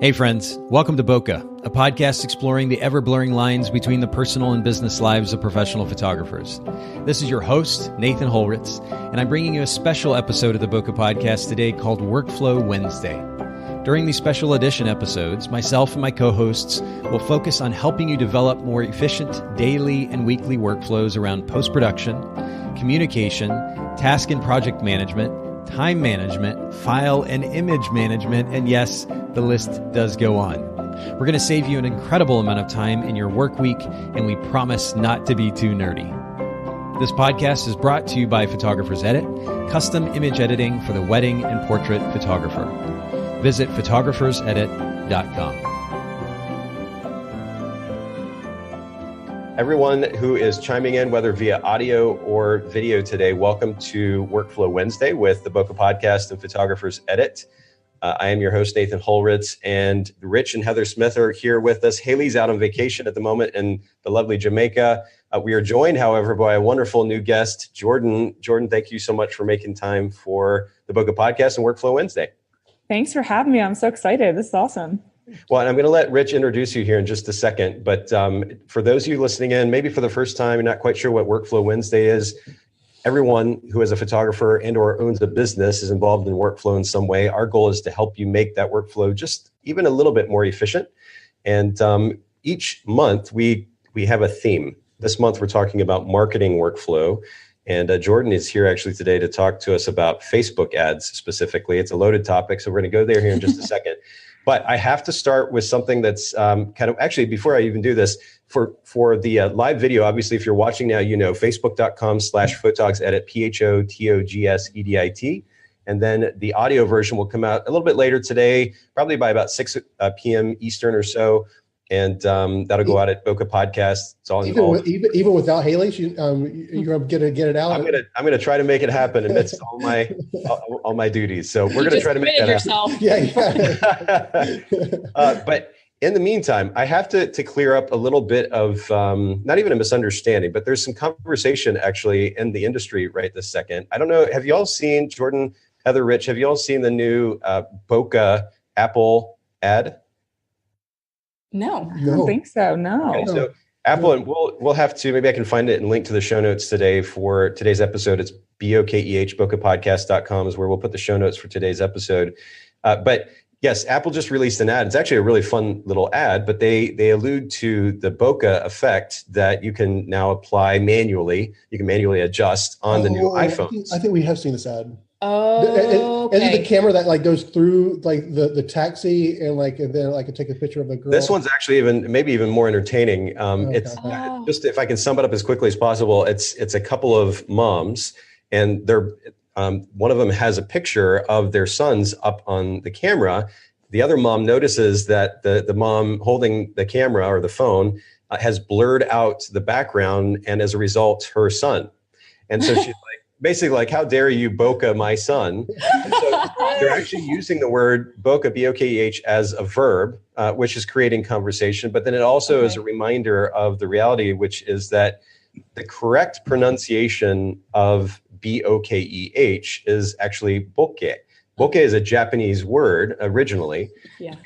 Hey friends, welcome to Bokeh, a podcast exploring the ever-blurring lines between the personal and business lives of professional photographers. This is your host, Nathan Holritz, and I'm bringing you a special episode of the Bokeh podcast today called Workflow Wednesday. During these special edition episodes, myself and my co-hosts will focus on helping you develop more efficient daily and weekly workflows around post-production, communication, task and project management, time management, file and image management, and yes, the list does go on. We're going to save you an incredible amount of time in your work week, and we promise not to be too nerdy. This podcast is brought to you by Photographers Edit, custom image editing for the wedding and portrait photographer. Visit photographersedit.com. Everyone who is chiming in, whether via audio or video today, welcome to Workflow Wednesday with the Bokeh Podcast and Photographers Edit. I am your host, Nathan Holritz, and Rich and Heather Smith are here with us. Haley's out on vacation at the moment in the lovely Jamaica. We are joined, however, by a wonderful new guest, Jordan. Jordan, thank you so much for making time for the Bokeh Podcast and Workflow Wednesday. Thanks for having me. I'm so excited. This is awesome. Well, and I'm going to let Rich introduce you here in just a second. But for those of you listening in, maybe for the first time, you're not quite sure what Workflow Wednesday is. Everyone who is a photographer and or owns a business is involved in workflow in some way. Our goal is to help you make that workflow just even a little bit more efficient. And each month we have a theme. This month we're talking about marketing workflow. And Jordan is here actually today to talk to us about Facebook ads specifically. It's a loaded topic, so we're going to go there here in just a second. But I have to start with something that's kind of, actually, before I even do this, for the live video, obviously, if you're watching now, you know, facebook.com/photogsedit, PHOTOGSEDIT. And then the audio version will come out a little bit later today, probably by about 6 p.m. Eastern or so. And that'll go out at Bokeh Podcast. It's all involved. Even without Haley, you're gonna get it out. I'm gonna try to make it happen amidst all my duties. So we're gonna try to make that happen. Yeah. But in the meantime, I have to clear up a little bit of not even a misunderstanding, but there's some conversation actually in the industry right this second. I don't know. Have you all seen, Jordan, Heather, Rich? Have you all seen the new Bokeh Apple ad? No, I don't think so. No. Okay, so Apple, and we'll have to, maybe I can find it and link to the show notes today for today's episode. It's BOKEH, bokehpodcast.com is where we'll put the show notes for today's episode. But yes, Apple just released an ad. It's actually a really fun little ad, but they allude to the bokeh effect that you can now apply manually. You can manually adjust on the new iPhones. I think we have seen this ad. Oh, okay. Is it the camera that like goes through like the taxi and then I can take a picture of the girl? This one's actually maybe even more entertaining. It's just, if I can sum it up as quickly as possible, it's a couple of moms, and they're one of them has a picture of their sons up on the camera. The other mom notices that the mom holding the camera or the phone has blurred out the background, and as a result, her son. And so she's basically like, how dare you bokeh my son? And so they're actually using the word bokeh, B-O-K-E-H, as a verb, which is creating conversation. But then it also is a reminder of the reality, which is that the correct pronunciation of B-O-K-E-H is actually bokeh. Bokeh is a Japanese word originally,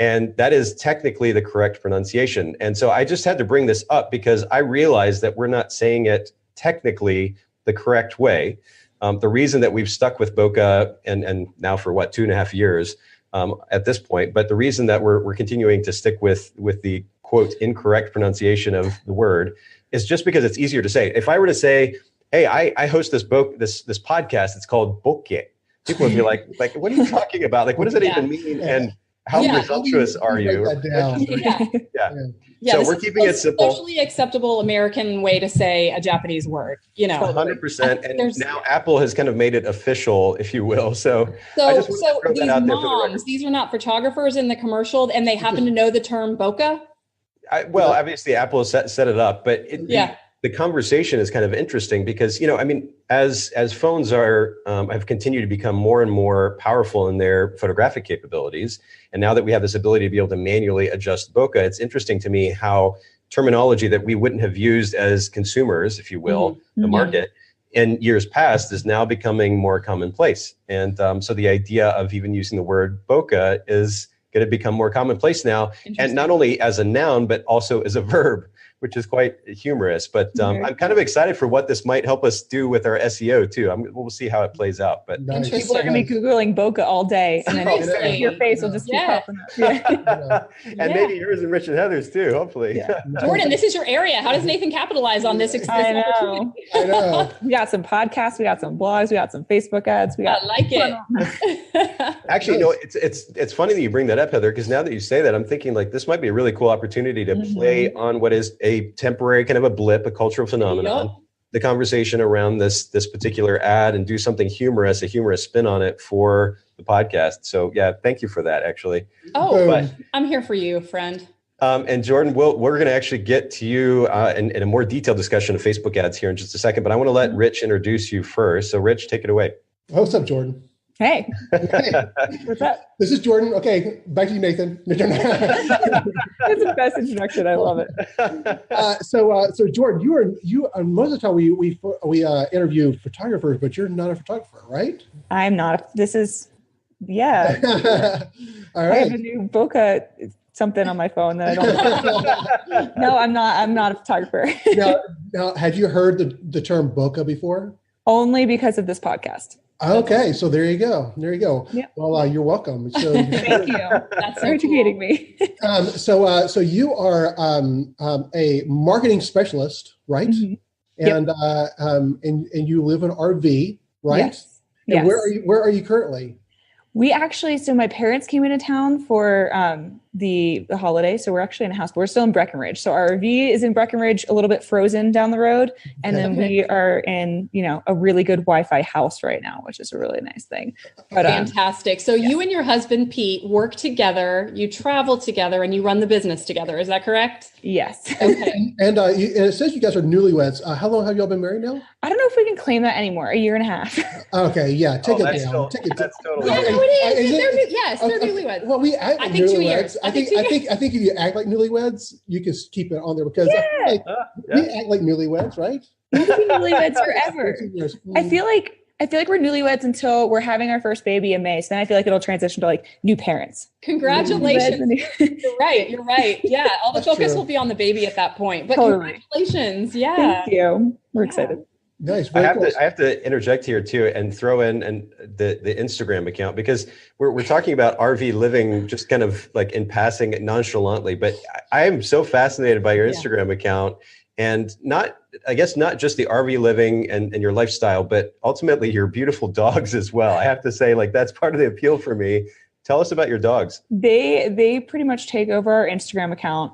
and that is technically the correct pronunciation. And so I just had to bring this up because I realized that we're not saying it technically the correct way. The reason that we've stuck with bokeh and now for 2.5 years at this point, but the reason that we're continuing to stick with the quote incorrect pronunciation of the word is just because it's easier to say. If I were to say, hey, I host this podcast, it's called Bokeh, people would be like, what are you talking about? Like, what does it even mean? And how presumptuous are you? So we're keeping it simple. Socially acceptable American way to say a Japanese word, 100%. And now Apple has kind of made it official, if you will. So I just want to throw that out there for the record. These are not photographers in the commercial, and they happen to know the term bokeh? Obviously Apple has set it up, but the conversation is kind of interesting because, as phones have continued to become more and more powerful in their photographic capabilities, and now that we have this ability to be able to manually adjust bokeh, it's interesting to me how terminology that we wouldn't have used as consumers, if you will, the market, in years past is now becoming more commonplace. And so the idea of even using the word bokeh is going to become more commonplace now. And not only as a noun, but also as a verb, which is quite humorous. But I'm kind of excited for what this might help us do with our SEO too. We'll see how it plays out. But people are going to be Googling bokeh all day, and then your face will just keep popping up. And maybe yours and Rich and Heather's too, hopefully. Yeah. Jordan, this is your area. How does Nathan capitalize on this? I know. We got some podcasts, we got some blogs, we got some Facebook ads. I like it. Actually, it's funny that you bring that up, Heather, because now that you say that, I'm thinking like this might be a really cool opportunity to play on what is a temporary kind of a blip, a cultural phenomenon, the conversation around this particular ad, and do something humorous, a humorous spin on it for the podcast. So yeah, thank you for that, actually. I'm here for you, friend. And Jordan, we're going to actually get to you in a more detailed discussion of Facebook ads here in just a second, but I want to let Rich introduce you first. So Rich, take it away. What's up, Jordan? Hey. What's up? This is Jordan. Okay, back to you, Nathan. That's the best introduction. I love it. So Jordan, you most of the time we interview photographers, but you're not a photographer, right? I'm not. This is all right. I have a new bokeh something on my phone that I don't. No, I'm not. I'm not a photographer. Now, have you heard the term bokeh before? Only because of this podcast. Okay, so there you go. Yeah. Well, you're welcome. So, thank you. That's so educating me. So you are a marketing specialist, right? Mm-hmm. And you live in RV, right? Yes. And where are you currently? We actually, so my parents came into town for the holiday. So we're actually in a house, but we're still in Breckenridge. So our RV is in Breckenridge, a little bit frozen down the road. And then we are in, a really good Wi-Fi house right now, which is a really nice thing. But, fantastic. So you and your husband, Pete, work together, you travel together, and you run the business together. Is that correct? Yes. Okay. And it says you guys are newlyweds. How long have y'all been married now? I don't know if we can claim that anymore. 1.5 years. Okay. Yeah. Take it down. That's totally. Yeah, no, it is. They're newlyweds. Well, we act like 2 years. I think if you act like newlyweds, you can keep it on there because we act like newlyweds, right? We can be newlyweds forever. I feel like we're newlyweds until we're having our first baby in May. So then I feel like it'll transition to like new parents. Congratulations. You're right. Yeah. All the focus will be on the baby at that point. But congratulations. Yeah. Thank you. We're excited. Nice. I have to interject here too and throw in the Instagram account, because we're talking about RV living just kind of like in passing nonchalantly, but I am so fascinated by your Instagram account, and not just the RV living and your lifestyle, but ultimately your beautiful dogs as well. I have to say, like, that's part of the appeal for me. Tell us about your dogs. They pretty much take over our Instagram account.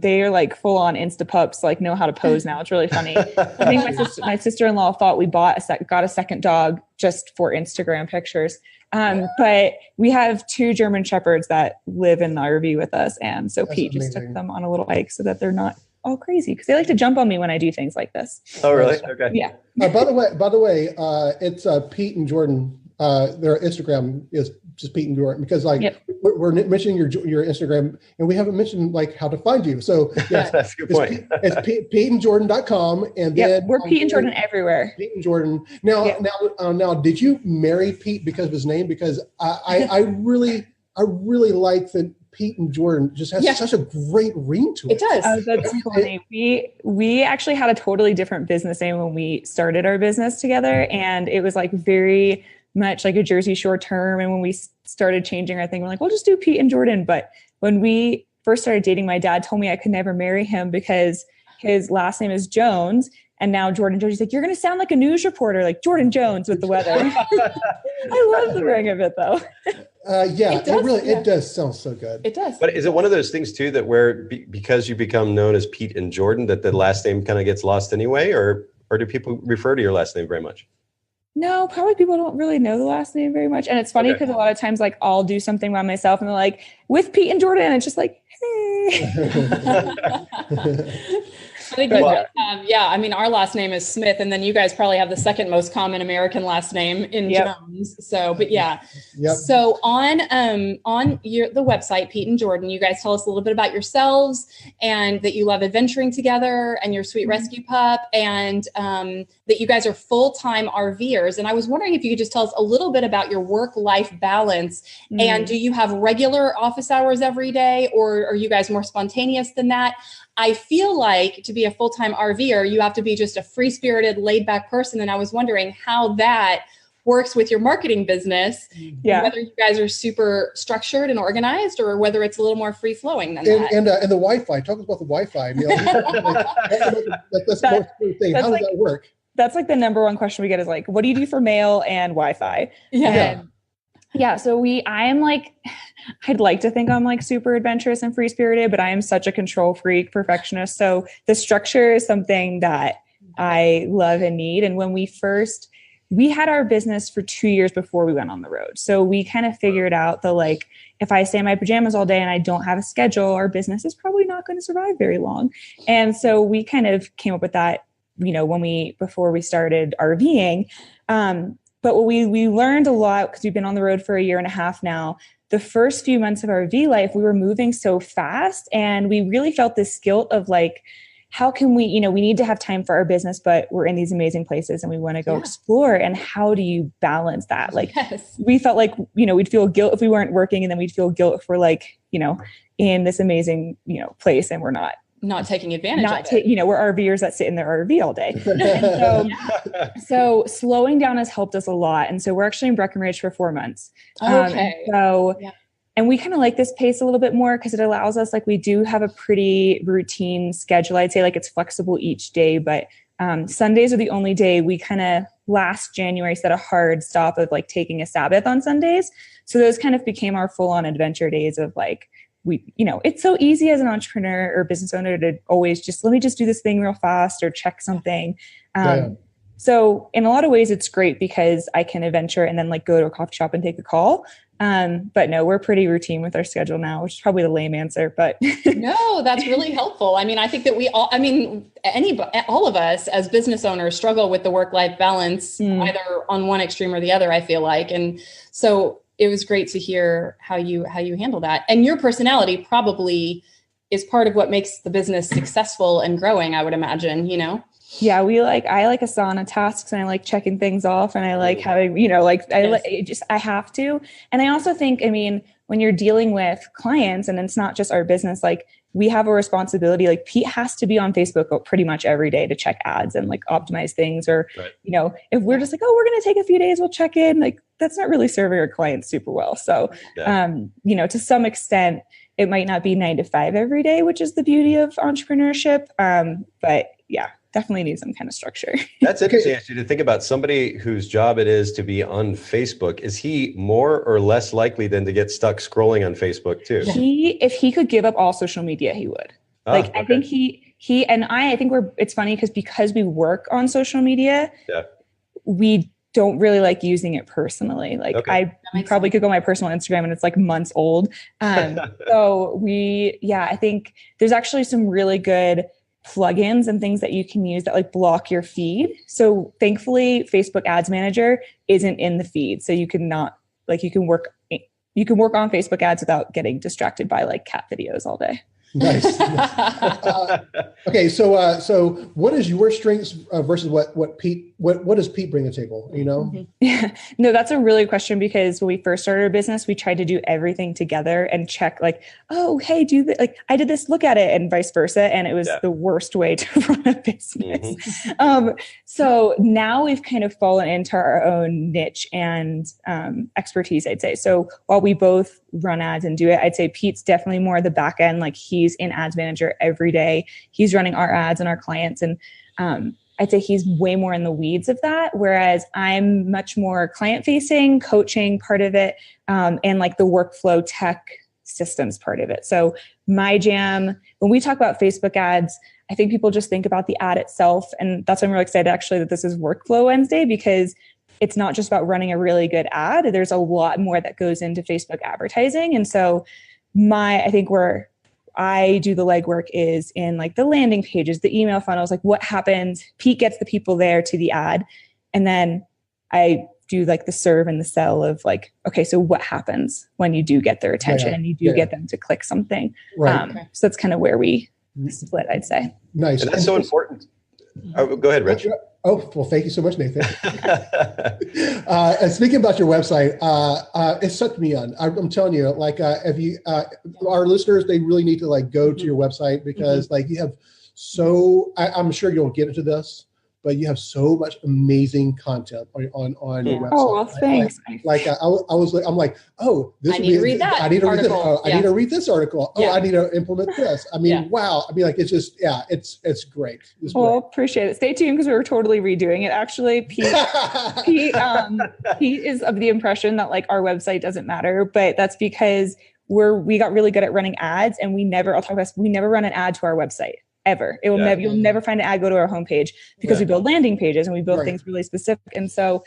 They are like full on Insta pups, like know how to pose now. It's really funny. I think my sister-in-law thought we got a second dog just for Instagram pictures. But we have 2 German Shepherds that live in the RV with us. And so Pete just took them on a little hike so that they're not all crazy, because they like to jump on me when I do things like this. Oh, really? Okay. Yeah. By the way, it's Pete and Jordan. Their Instagram is just Pete and Jordan, because we're mentioning your Instagram, and we haven't mentioned like how to find you. So that's a good point. It's PeteandJordan.com, and then we're Pete and Jordan everywhere. Pete and Jordan. Now, did you marry Pete because of his name? Because I really like that Pete and Jordan just has such a great ring to it. It does. Oh, that's funny. We actually had a totally different business name when we started our business together, and it was like very much like a Jersey Shore term. And when we started changing our thing, we're like, we'll just do Pete and Jordan. But when we first started dating, my dad told me I could never marry him because his last name is Jones. And now Jordan Jones, he's like, you're going to sound like a news reporter, like Jordan Jones with the weather. I love the ring of it though. It does sound so good. It does. But is it one of those things too, that because you become known as Pete and Jordan, that the last name kind of gets lost anyway? Or do people refer to your last name very much? No, probably people don't really know the last name very much. And it's funny because a lot of times, like, I'll do something by myself and they're like, with Pete and Jordan. And it's just like, hey. think yeah, I mean, our last name is Smith, and then you guys probably have the second most common American last name in Jones. So, but yeah. Yep. So on the website, Pete and Jordan, you guys tell us a little bit about yourselves and that you love adventuring together and your sweet rescue pup, and that you guys are full-time RVers. And I was wondering if you could just tell us a little bit about your work-life balance. And do you have regular office hours every day, or are you guys more spontaneous than that? I feel like to be a full-time RVer, you have to be just a free-spirited, laid-back person. And I was wondering how that works with your marketing business, whether you guys are super structured and organized, or whether it's a little more free-flowing than that. And the Wi-Fi. Talk about the Wi-Fi. You know, that's the most important thing. How does that work? That's like the number one question we get is like, what do you do for mail and Wi-Fi? So I'd like to think I'm like super adventurous and free spirited, but I am such a control freak perfectionist. So the structure is something that I love and need. And when we had our business for 2 years before we went on the road. So we kind of figured out if I stay in my pajamas all day and I don't have a schedule, our business is probably not going to survive very long. And so we kind of came up with that, before we started RVing. But what we learned a lot, because we've been on the road for a year and a half now. The first few months of our RV life, we were moving so fast, and we really felt this guilt of like, how can we, we need to have time for our business, but we're in these amazing places and we want to go explore. And how do you balance that? Like, we felt like, we'd feel guilt if we weren't working, and then we'd feel guilt if we're like, in this amazing, place, and we're not taking advantage of it. We're RVers that sit in their RV all day. So slowing down has helped us a lot. And so we're actually in Breckenridge for 4 months. And we kind of like this pace a little bit more because it allows us, we do have a pretty routine schedule. I'd say it's flexible each day, but Sundays are the only day. We kind of last January set a hard stop of taking a Sabbath on Sundays. So those kind of became our full on adventure days of it's so easy as an entrepreneur or business owner to always let me just do this thing real fast or check something. So in a lot of ways, it's great because I can adventure and then go to a coffee shop and take a call. But no, we're pretty routine with our schedule now, which is probably the lame answer, but no, that's really helpful. I mean, I think that all of us as business owners struggle with the work-life balance, either on one extreme or the other, I feel like. And so it was great to hear how you handle that. And your personality probably is part of what makes the business successful and growing, I would imagine, Yeah, I assign tasks, and I like checking things off, and I like having, I have to. And I also think, when you're dealing with clients and it's not just our business, we have a responsibility. Pete has to be on Facebook pretty much every day to check ads and optimize things. Or, if we're just we're going to take a few days, we'll check in, that's not really serving our clients super well. So, to some extent, it might not be 9 to 5 every day, which is the beauty of entrepreneurship. But yeah, definitely need some kind of structure. That's interesting actually to think about somebody whose job it is to be on Facebook. Is he more or less likely than to get stuck scrolling on Facebook too? If he could give up all social media, he would. I think he and I think it's funny because we work on social media, we don't really like using it personally. I probably could go on my personal Instagram and it's months old. So I think there's actually some really good plugins and things that you can use that block your feed. So thankfully, Facebook Ads Manager isn't in the feed. So you can you can work on Facebook ads without getting distracted by cat videos all day. Nice. Okay, so what is your strengths versus what does Pete bring to the table? Yeah, no, that's a really good question, because when we first started our business, we tried to do everything together and check oh, hey, do that. I did this, look at it, and vice versa, and it was the worst way to run a business. So now we've kind of fallen into our own niche and expertise, I'd say. So while we both run ads and do it, I'd say Pete's definitely more the back end. He's in Ads Manager every day. He's running our ads and our clients. And I'd say he's way more in the weeds of that. Whereas I'm much more client facing, coaching part of it, and the workflow tech systems part of it. So my jam, when we talk about Facebook ads, I think people just think about the ad itself. And that's why I'm really excited actually that this is Workflow Wednesday, because it's not just about running a really good ad. There's a lot more that goes into Facebook advertising. And so I think I do the legwork is in like the landing pages, the email funnels, like what happens. Pete gets the people there to the ad. And then I do like the serve and the sell of like, okay, so what happens when you do get their attention and you do get them to click something? Right. So that's kind of where we split, I'd say. Nice. And that's so important. Oh, go ahead, Rich. Oh, well, thank you so much, Nathan. And speaking about your website, it sucked me on. I'm telling you, like, if you, our listeners, they really need to like go to your website because like you have I'm sure you'll get into this, but you have so much amazing content on your website. Oh, well, thanks. I'm like, oh, I need to read that. I need to read this. Oh, I need to read this article. Oh, I need to implement this. I mean, wow. I mean, like, it's just, it's great. Well, appreciate it. Stay tuned because we were totally redoing it. Actually, Pete is of the impression that like our website doesn't matter, but that's because we got really good at running ads, and we never run an ad to our website. Ever. It will you'll never find an ad go to our homepage because we build landing pages and we build things really specific. And so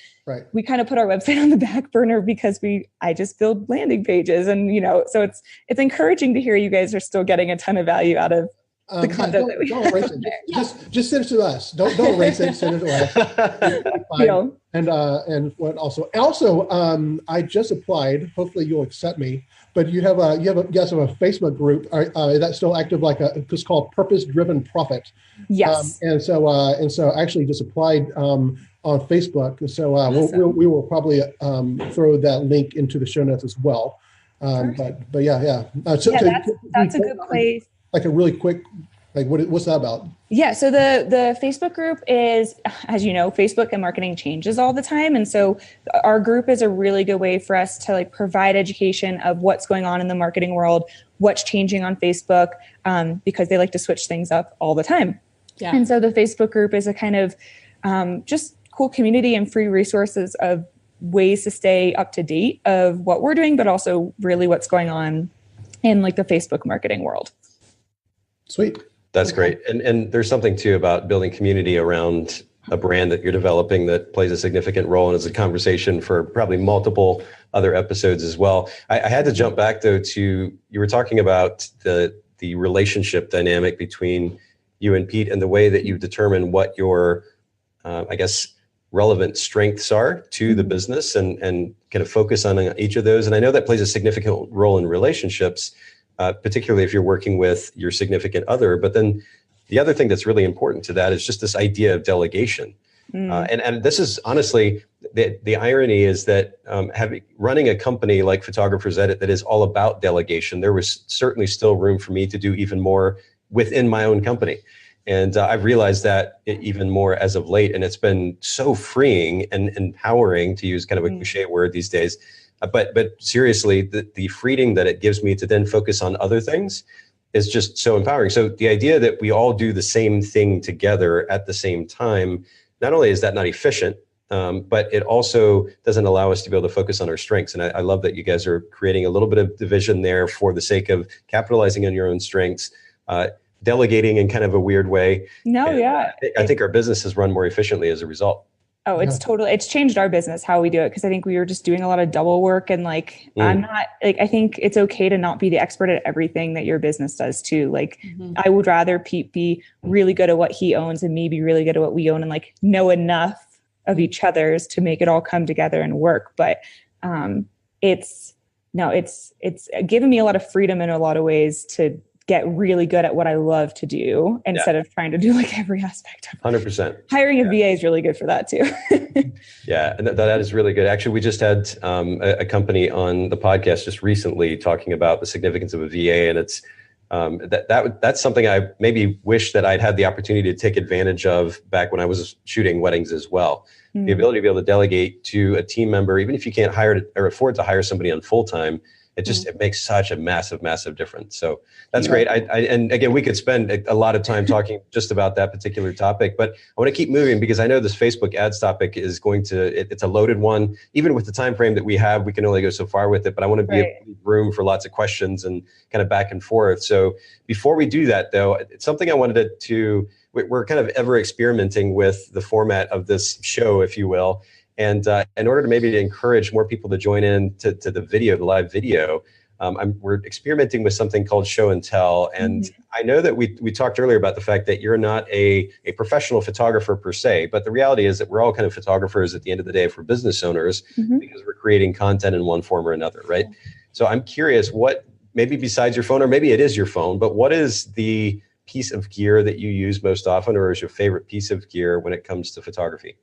we kind of put our website on the back burner because I just build landing pages, and so it's encouraging to hear you guys are still getting a ton of value out of the content that we don't erase it. Just send it to us. Don't erase it. Send it to us. And what also I just applied. Hopefully you'll accept me. But you guys have a Facebook group. Is that still active? It's called Purpose Driven Profit. Yes. And so I actually just applied on Facebook. So we will probably throw that link into the show notes as well. But yeah. That's a good place. Like a really quick, like what's that about? Yeah. So the Facebook group is, as you know, Facebook and marketing changes all the time. And so our group is a really good way for us to like provide education of what's going on in the marketing world, what's changing on Facebook, because they like to switch things up all the time. Yeah. And so the Facebook group is a kind of just cool community and free resources of ways to stay up to date of what we're doing, but also really what's going on in like the Facebook marketing world. Sweet. That's great. And there's something too about building community around a brand that you're developing that plays a significant role, and is a conversation for probably multiple other episodes as well. I had to jump back though to, you were talking about the relationship dynamic between you and Pete and the way that you determine what your, relevant strengths are to the business and kind of focus on each of those. And I know that plays a significant role in relationships, particularly if you're working with your significant other. But then the other thing that's really important to that is just this idea of delegation. And this is honestly, the irony is that running a company like Photographers Edit that is all about delegation, there was certainly still room for me to do even more within my own company. And I've realized that even more as of late, and it's been so freeing and empowering, to use kind of a cliche word these days. But seriously, the freedom that it gives me to then focus on other things is just so empowering. So the idea that we all do the same thing together at the same time, not only is that not efficient, but it also doesn't allow us to be able to focus on our strengths. And I love that you guys are creating a little bit of division there for the sake of capitalizing on your own strengths, delegating in kind of a weird way. I think our business has run more efficiently as a result. Oh, it's changed our business, how we do it. Cause I think we were just doing a lot of double work, and like, I think it's okay to not be the expert at everything that your business does too. Like I would rather Pete be really good at what he owns and me be really good at what we own, and like know enough of each other's to make it all come together and work. But, it's given me a lot of freedom in a lot of ways to get really good at what I love to do instead of trying to do like every aspect of it. 100%. Hiring a VA is really good for that too. Yeah, and that is really good. Actually, we just had a company on the podcast just recently talking about the significance of a VA, and it's that's something I maybe wish that I'd had the opportunity to take advantage of back when I was shooting weddings as well. The ability to be able to delegate to a team member, even if you can't hire or afford to hire somebody on full time. It makes such a massive, massive difference. So that's great. And again, we could spend a lot of time talking just about that particular topic, but I want to keep moving because I know this Facebook ads topic is it's a loaded one. Even with the time frame that we have, we can only go so far with it, but I want to be room for lots of questions and kind of back and forth. So before we do that though, it's something I wanted we're kind of ever experimenting with the format of this show, if you will. And in order to maybe encourage more people to join in to the live video, we're experimenting with something called show and tell. And I know that we talked earlier about the fact that you're not a professional photographer per se, but the reality is that we're all kind of photographers at the end of the day for business owners because we're creating content in one form or another, right? So I'm curious, what, maybe besides your phone, or maybe it is your phone, but what is the piece of gear that you use most often, or is your favorite piece of gear when it comes to photography?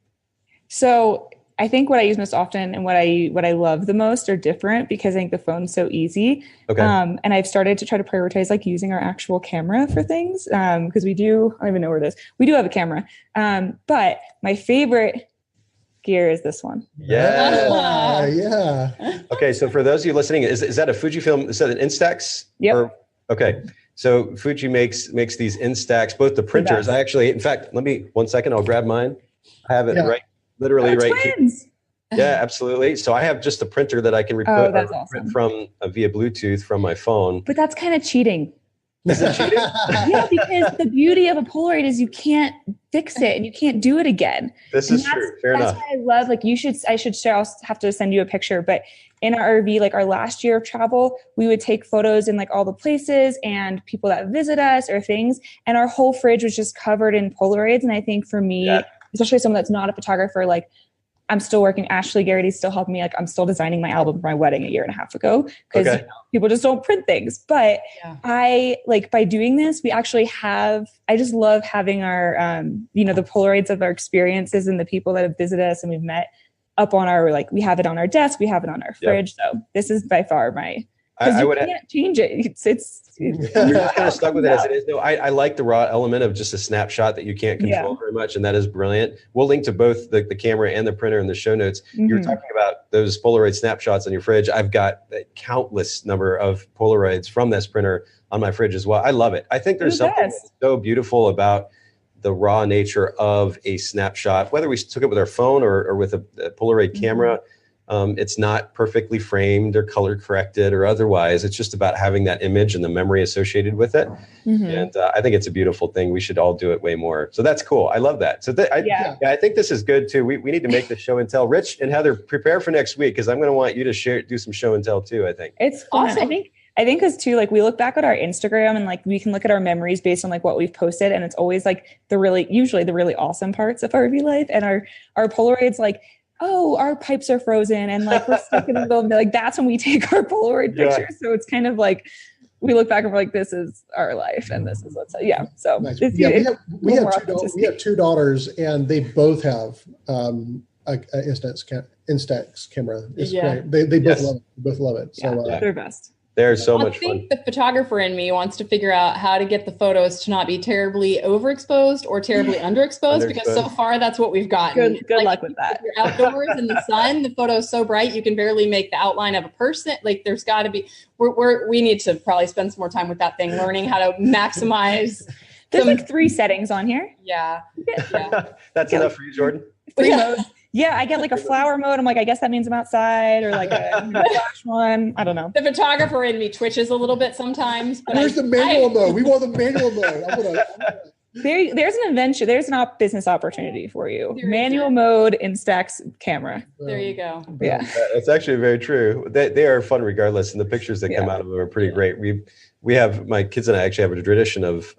So I think what I use most often and what I love the most are different, because I think the phone's so easy. Okay. And I've started to try to prioritize like using our actual camera for things. Because I don't even know where it is. We do have a camera. But my favorite gear is this one. Yeah. Okay. So for those of you listening, is that a Fujifilm? Is that an Instax? Yep. Okay. So Fuji makes these Instax, both the printers. I actually, in fact, let me, 1 second, I'll grab mine. I have it literally right twins. here. Yeah, absolutely. So I have just a printer that I can print from via Bluetooth from my phone. But that's kind of cheating. Is it cheating? Yeah, because the beauty of a Polaroid is you can't fix it and you can't do it again. This is true. Fair enough. That's why I love, like, I should share, I'll have to send you a picture, but in our RV, like our last year of travel, we would take photos in like all the places and people that visit us or things. And our whole fridge was just covered in Polaroids. And I think for me, especially someone that's not a photographer, like I'm still working. Ashley Garrity still helped me. Like I'm still designing my album for my wedding a year and a half ago because people just don't print things. But I like by doing this, we actually I just love having our, the Polaroids of our experiences and the people that have visited us and we've met up on our, like, we have it on our desk, we have it on our fridge. So this is by far because you can't change it. You're just kind of stuck with it as it is. No, I like the raw element of just a snapshot that you can't control very much, and that is brilliant. We'll link to both the camera and the printer in the show notes. You were talking about those Polaroid snapshots on your fridge. I've got a countless number of Polaroids from this printer on my fridge as well. I love it. I think there's something that's so beautiful about the raw nature of a snapshot, whether we took it with our phone or with a Polaroid camera. It's not perfectly framed or color corrected or otherwise. It's just about having that image and the memory associated with it. And I think it's a beautiful thing. We should all do it way more. So that's cool. I love that. So I think this is good too. We need to make the show and tell. Rich and Heather, prepare for next week because I'm going to want you to do some show and tell too, I think. It's awesome. I think because too, like we look back at our Instagram and like we can look at our memories based on like what we've posted. And it's always like usually the really awesome parts of RV life, and our Polaroids, like, oh, our pipes are frozen and like we're stuck in the middle of like that's when we take our Polaroid pictures. So it's kind of like we look back and we're like, this is our life and this is what's So nice. We have two daughters and they both have an Instax camera. It's great. They both love it. So they're best. They're so much fun. I think the photographer in me wants to figure out how to get the photos to not be terribly overexposed or terribly underexposed, because so far that's what we've gotten. Good luck with that. If you're outdoors in the sun, the photo is so bright you can barely make the outline of a person. Like there's got to be. We need to probably spend some more time with that thing, learning how to maximize. There's like 3 settings on here. Yeah. That's enough for you, Jordan. 3 modes. Yeah, I get like a flower mode. I'm like, I guess that means I'm outside, or like a flash one. I don't know. The photographer in me twitches a little bit sometimes. But Where's the manual mode? We want the manual mode. There's an invention. There's an business opportunity for you. Manual mode Instax camera. There you go. Yeah, that's actually very true. They are fun regardless, and the pictures that come out of them are pretty great. We have, my kids and I actually have a tradition of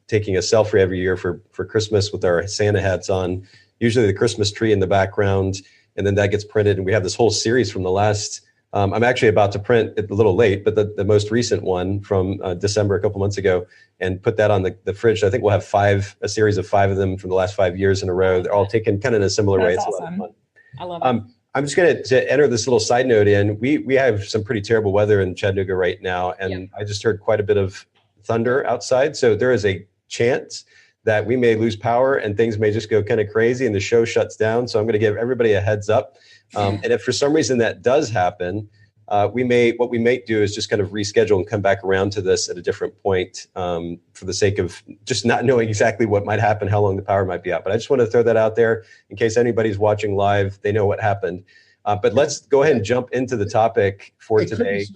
taking a selfie every year for Christmas with our Santa hats on. Usually the Christmas tree in the background, and then that gets printed. And we have this whole series from the last, I'm actually about to print it a little late, but the most recent one from December, a couple months ago, and put that on the fridge. I think we'll have a series of 5 of them from the last 5 years in a row. They're all taken kind of in a similar way. It's awesome. a lot of fun. I love it. I'm just going to enter this little side note in. We have some pretty terrible weather in Chattanooga right now, and I just heard quite a bit of thunder outside. So there is a chance that we may lose power and things may just go kind of crazy and the show shuts down. So I'm going to give everybody a heads up. And if for some reason that does happen, what we may do is just kind of reschedule and come back around to this at a different point for the sake of just not knowing exactly what might happen, how long the power might be out. But I just want to throw that out there in case anybody's watching live, they know what happened. But let's go ahead and jump into the topic for today.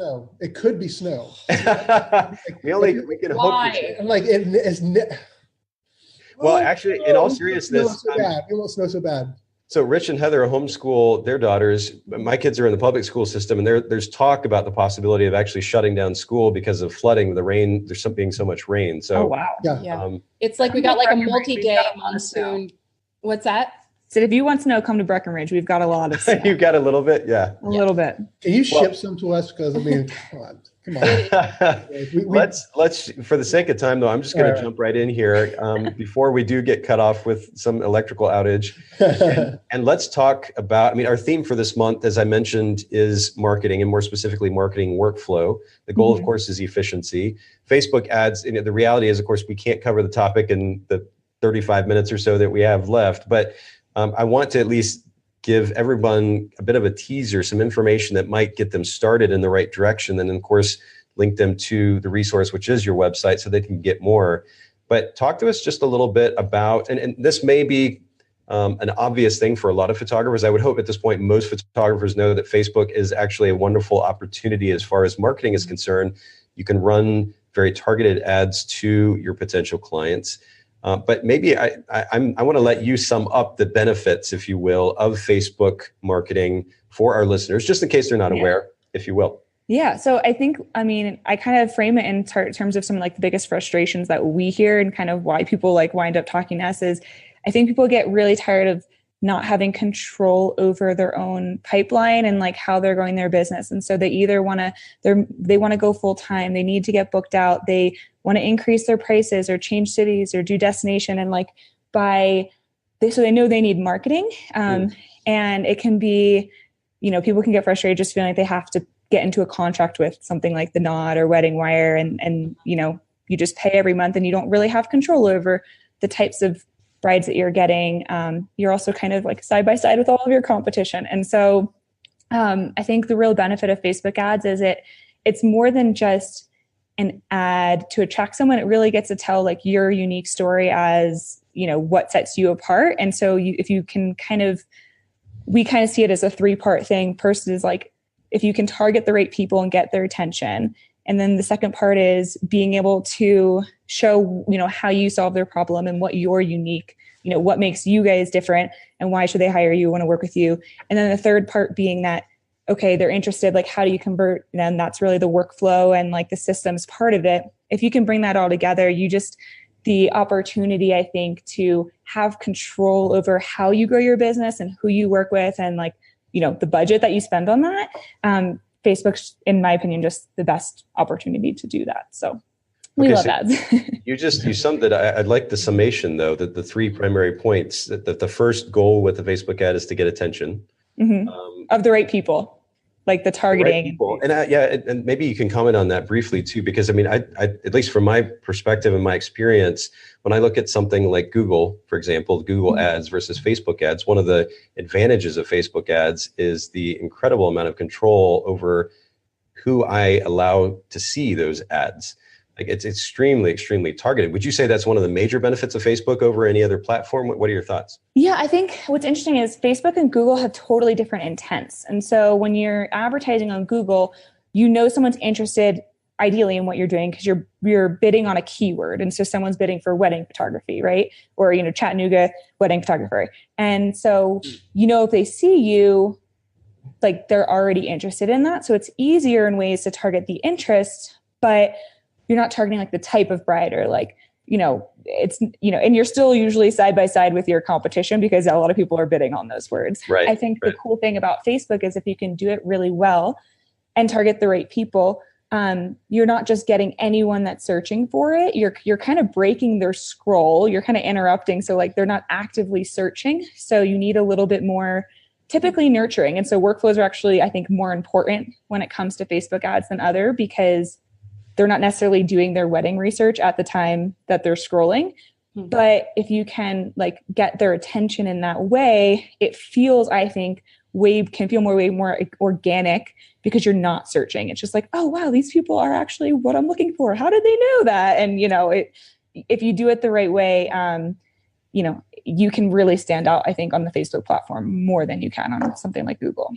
It could be snow. we can hope. Like well, actually, in all seriousness, it won't snow so bad. So Rich and Heather homeschool their daughters. My kids are in the public school system, and there's talk about the possibility of actually shutting down school because of flooding, the rain. There's being so much rain. So wow. Yeah. It's like we got like a multi-day monsoon. What's that? So if you want snow, come to Breckenridge. We've got a lot of snow. You've got a little bit, yeah. A little bit. Can you ship some to us? Because I mean, come on. Let's for the sake of time though, I'm just going to jump right in here before we do get cut off with some electrical outage, and let's talk about. I mean, our theme for this month, as I mentioned, is marketing, and more specifically, marketing workflow. The goal, of course, is efficiency. Facebook ads. And the reality is, of course, we can't cover the topic in the 35 minutes or so that we have left, but I want to at least give everyone a bit of a teaser, some information that might get them started in the right direction. And of course, link them to the resource, which is your website, so they can get more. But talk to us just a little bit about, and this may be an obvious thing for a lot of photographers. I would hope at this point, most photographers know that Facebook is actually a wonderful opportunity as far as marketing is concerned. You can run very targeted ads to your potential clients. But maybe I want to let you sum up the benefits, if you will, of Facebook marketing for our listeners, just in case they're not aware, if you will. Yeah. So I think, I mean, I kind of frame it in terms of some like the biggest frustrations that we hear and kind of why people like wind up talking to us is I think people get really tired of not having control over their own pipeline and like how they're going their business. And so they either want to go full time, they need to get booked out, they want to increase their prices or change cities or do destination. And like so they know they need marketing. And it can be, people can get frustrated just feeling like they have to get into a contract with something like The Knot or Wedding Wire. And you just pay every month and you don't really have control over the types of brides that you're getting. You're also kind of like side by side with all of your competition. And so I think the real benefit of Facebook ads is it's more than just an ad to attract someone. It really gets to tell like your unique story as, what sets you apart. And so if you can we kind of see it as a 3-part thing. First is like, if you can target the right people and get their attention. And then the second part is being able to show, how you solve their problem and what you're unique, what makes you guys different and why should they hire you, want to work with you. And then the third part being that, okay, they're interested, like how do you convert? And that's really the workflow and like the systems part of it. If you can bring that all together, the opportunity, I think, to have control over how you grow your business and who you work with and like, the budget that you spend on that. Facebook's, in my opinion, just the best opportunity to do that. So we love ads. you summed it. I'd like the summation though, that the 3 primary points, that the first goal with the Facebook ad is to get attention of the right people, like the targeting. And maybe you can comment on that briefly too, because I mean, I at least from my perspective and my experience, when I look at something like Google, for example, Google ads versus Facebook ads, one of the advantages of Facebook ads is the incredible amount of control over who I allow to see those ads. Like it's extremely, extremely targeted. Would you say that's one of the major benefits of Facebook over any other platform? What are your thoughts? Yeah, I think what's interesting is Facebook and Google have totally different intents. And so when you're advertising on Google, someone's interested ideally in what you're doing because you're bidding on a keyword. And so someone's bidding for wedding photography, right? Or, Chattanooga wedding photographer. And so, if they see you, like they're already interested in that. So it's easier in ways to target the interest, but you're not targeting like the type of bride or like, it's, and you're still usually side by side with your competition because a lot of people are bidding on those words. Right. I think the cool thing about Facebook is if you can do it really well and target the right people, you're not just getting anyone that's searching for it. You're kind of breaking their scroll. You're kind of interrupting. So like they're not actively searching. So you need a little bit more typically nurturing. And so workflows are actually, I think, more important when it comes to Facebook ads than other because they're not necessarily doing their wedding research at the time that they're scrolling. But if you can like get their attention in that way, it feels, I think, way more organic because you're not searching. It's just like, oh, wow, these people are actually what I'm looking for. How did they know that? And, if you do it the right way, you can really stand out, I think, on the Facebook platform more than you can on something like Google.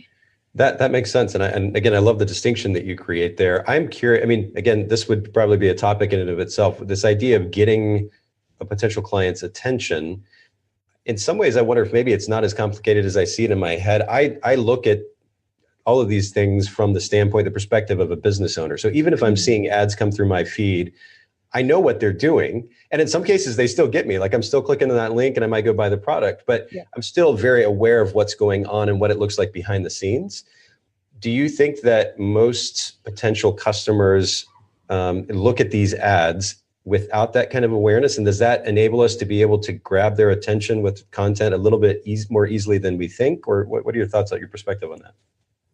That makes sense. And again, I love the distinction that you create there. I'm curious. I mean, again, this would probably be a topic in and of itself. This idea of getting a potential client's attention. in some ways, I wonder if maybe it's not as complicated as I see it in my head. I look at all of these things from the standpoint, the perspective of a business owner. So even if I'm seeing ads come through my feed, I know what they're doing. And in some cases, they still get me. Like I'm still clicking on that link and I might go buy the product, but I'm still very aware of what's going on and what it looks like behind the scenes. Do you think that most potential customers look at these ads without that kind of awareness? And does that enable us to be able to grab their attention with content a little bit more easily than we think? Or what are your thoughts, your perspective on that?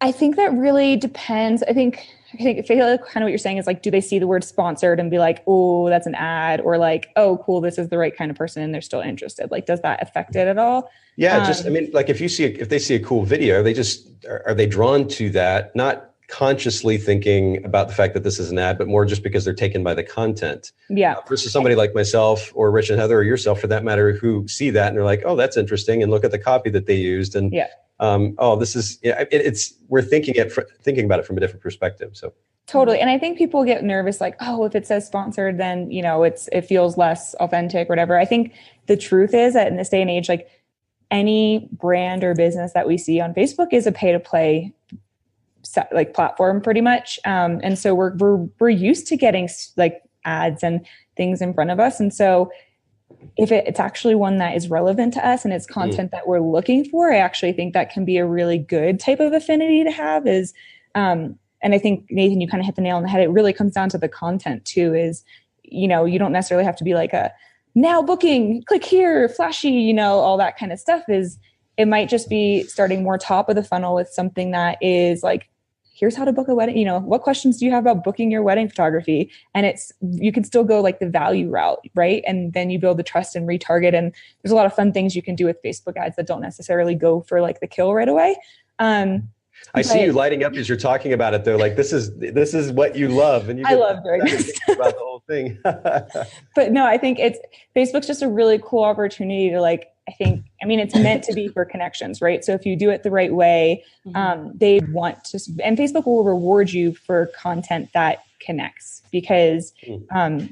I think that really depends. I feel like kind of what you're saying is like, do they see the word sponsored and be like, oh, that's an ad, or like, oh, cool, this is the right kind of person and they're still interested? Like, does that affect it at all? Yeah, like if they see a cool video, are they drawn to that, not consciously thinking about the fact that this is an ad, but more just because they're taken by the content. Yeah. Versus somebody like myself or Rich and Heather or yourself for that matter, who see that and they're like, oh, that's interesting, and look at the copy that they used, and this is, we're thinking about it from a different perspective. So totally. And I think people get nervous, like, oh, if it says sponsored, then, it feels less authentic or whatever. I think the truth is that in this day and age, like any brand or business that we see on Facebook is a pay to play like platform pretty much. And so we're used to getting like ads and things in front of us. And so if it's actually one that is relevant to us and it's content that we're looking for, I actually think that can be a really good type of affinity to have is, and I think Nathan, you kind of hit the nail on the head. It really comes down to the content too, is, you don't necessarily have to be like a now booking, click here, flashy, all that kind of stuff. It might just be starting more top of the funnel with something that is like, here's how to book a wedding. What questions do you have about booking your wedding photography? And you can still go like the value route, right? And then you build the trust and retarget. And there's a lot of fun things you can do with Facebook ads that don't necessarily go for like the kill right away. I see you lighting up as you're talking about it though. Like this is what you love. And I love doing this about the whole thing. But no, I think Facebook's just a really cool opportunity to it's meant to be for connections, right? So if you do it the right way, they want to, and Facebook will reward you for content that connects because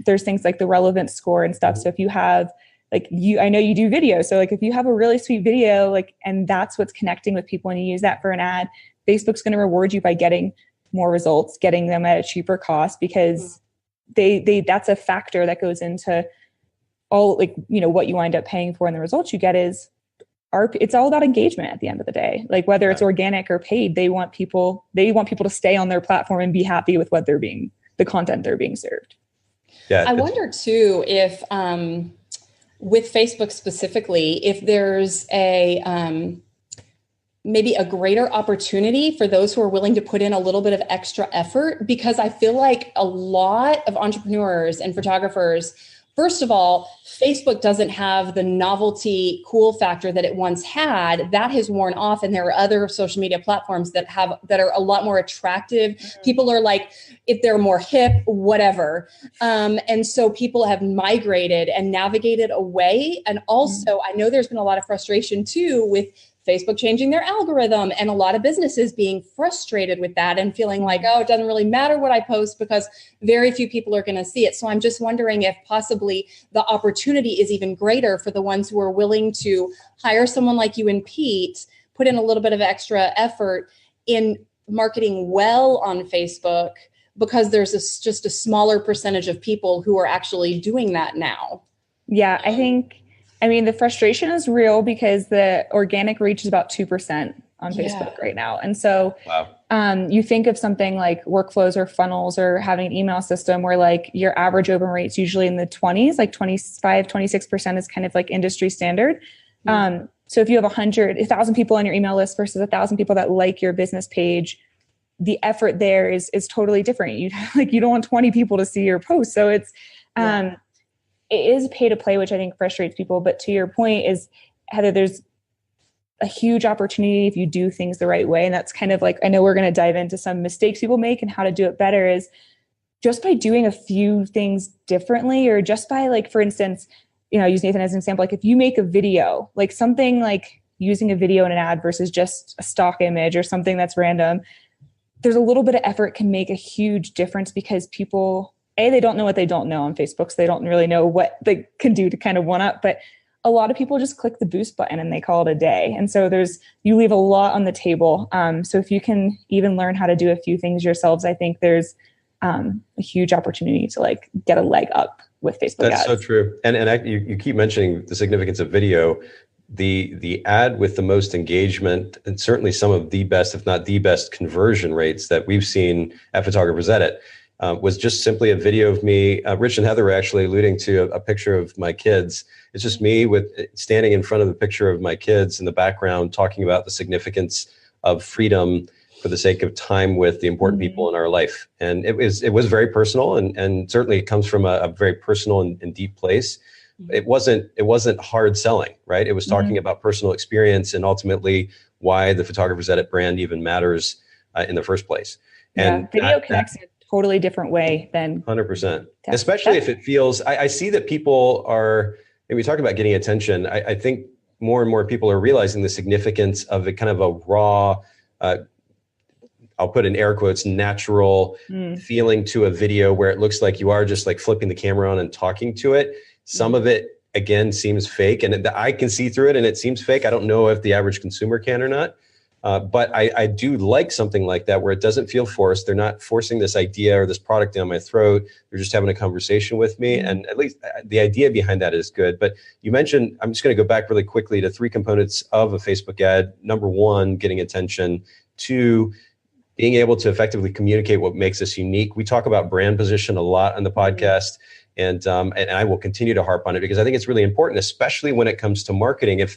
there's things like the relevance score and stuff. So if you have I know you do video. So like if you have a really sweet video, and that's what's connecting with people and you use that for an ad, Facebook's going to reward you by getting more results, getting them at a cheaper cost because that's a factor that goes into all what you wind up paying for, and the results you get it's all about engagement at the end of the day. Like whether it's organic or paid, they want people to stay on their platform and be happy with the content they're being served. Yeah. I wonder too, if, with Facebook specifically, if there's maybe a greater opportunity for those who are willing to put in a little bit of extra effort, because I feel like a lot of entrepreneurs and photographers, first of all, Facebook doesn't have the novelty cool factor that it once had. That has worn off, and there are other social media platforms that are a lot more attractive. People are like, if they're more hip, whatever. And so people have migrated and navigated away. And also, I know there's been a lot of frustration too with Facebook changing their algorithm, and a lot of businesses being frustrated with that and feeling like, oh, it doesn't really matter what I post because very few people are going to see it. So I'm just wondering if possibly the opportunity is even greater for the ones who are willing to hire someone like you and Pete, put in a little bit of extra effort in marketing well on Facebook, because there's just a smaller percentage of people who are actually doing that now. Yeah, the frustration is real because the organic reach is about 2% on Facebook right now. And so you think of something like workflows or funnels or having an email system where like your average open rate's usually in the 20s, like 25, 26% is kind of like industry standard. So if you have 1,000 people on your email list versus 1,000 people that like your business page, the effort there is totally different. You don't want 20 people to see your post. So it's, it is pay to play, which I think frustrates people. But to your point is, Heather, there's a huge opportunity if you do things the right way. And that's kind of like, I know we're going to dive into some mistakes people make and how to do it better, is just by doing a few things differently, or just by like, for instance, use Nathan as an example. Like if you make a video, like something like using a video in an ad versus just a stock image or something that's random, there's a little bit of effort can make a huge difference, because people, they don't know what they don't know on Facebook, so they don't really know what they can do to kind of one up. But a lot of people just click the boost button and they call it a day. And so you leave a lot on the table. So if you can even learn how to do a few things yourselves, I think there's a huge opportunity to like get a leg up with Facebook ads. That's so true. And you keep mentioning the significance of video. The ad with the most engagement, and certainly some of the best, if not the best, conversion rates that we've seen at Photographers Edit, was just simply a video of me. Rich and Heather were actually alluding to a picture of my kids. It's just me standing in front of the picture of my kids in the background, talking about the significance of freedom for the sake of time with the important people in our life. And it was very personal, and certainly it comes from a very personal and deep place. It wasn't hard selling, right? It was talking about personal experience and ultimately why the Photographers Edit brand even matters in the first place. And video connects in a totally different way than 100%. Especially if it feels, I see that people are, and we talk about getting attention. I think more and more people are realizing the significance of a kind of a raw, I'll put in air quotes, natural feeling to a video where it looks like you are just like flipping the camera on and talking to it. Some of it, again, seems fake, and I can see through it and it seems fake. I don't know if the average consumer can or not, but I do like something like that where it doesn't feel forced. They're not forcing this idea or this product down my throat. They're just having a conversation with me. And at least the idea behind that is good. But you mentioned, I'm just going to go back really quickly to 3 components of a Facebook ad. Number 1, getting attention. 2, being able to effectively communicate what makes us unique. We talk about brand position a lot on the podcast. And I will continue to harp on it because I think it's really important, especially when it comes to marketing.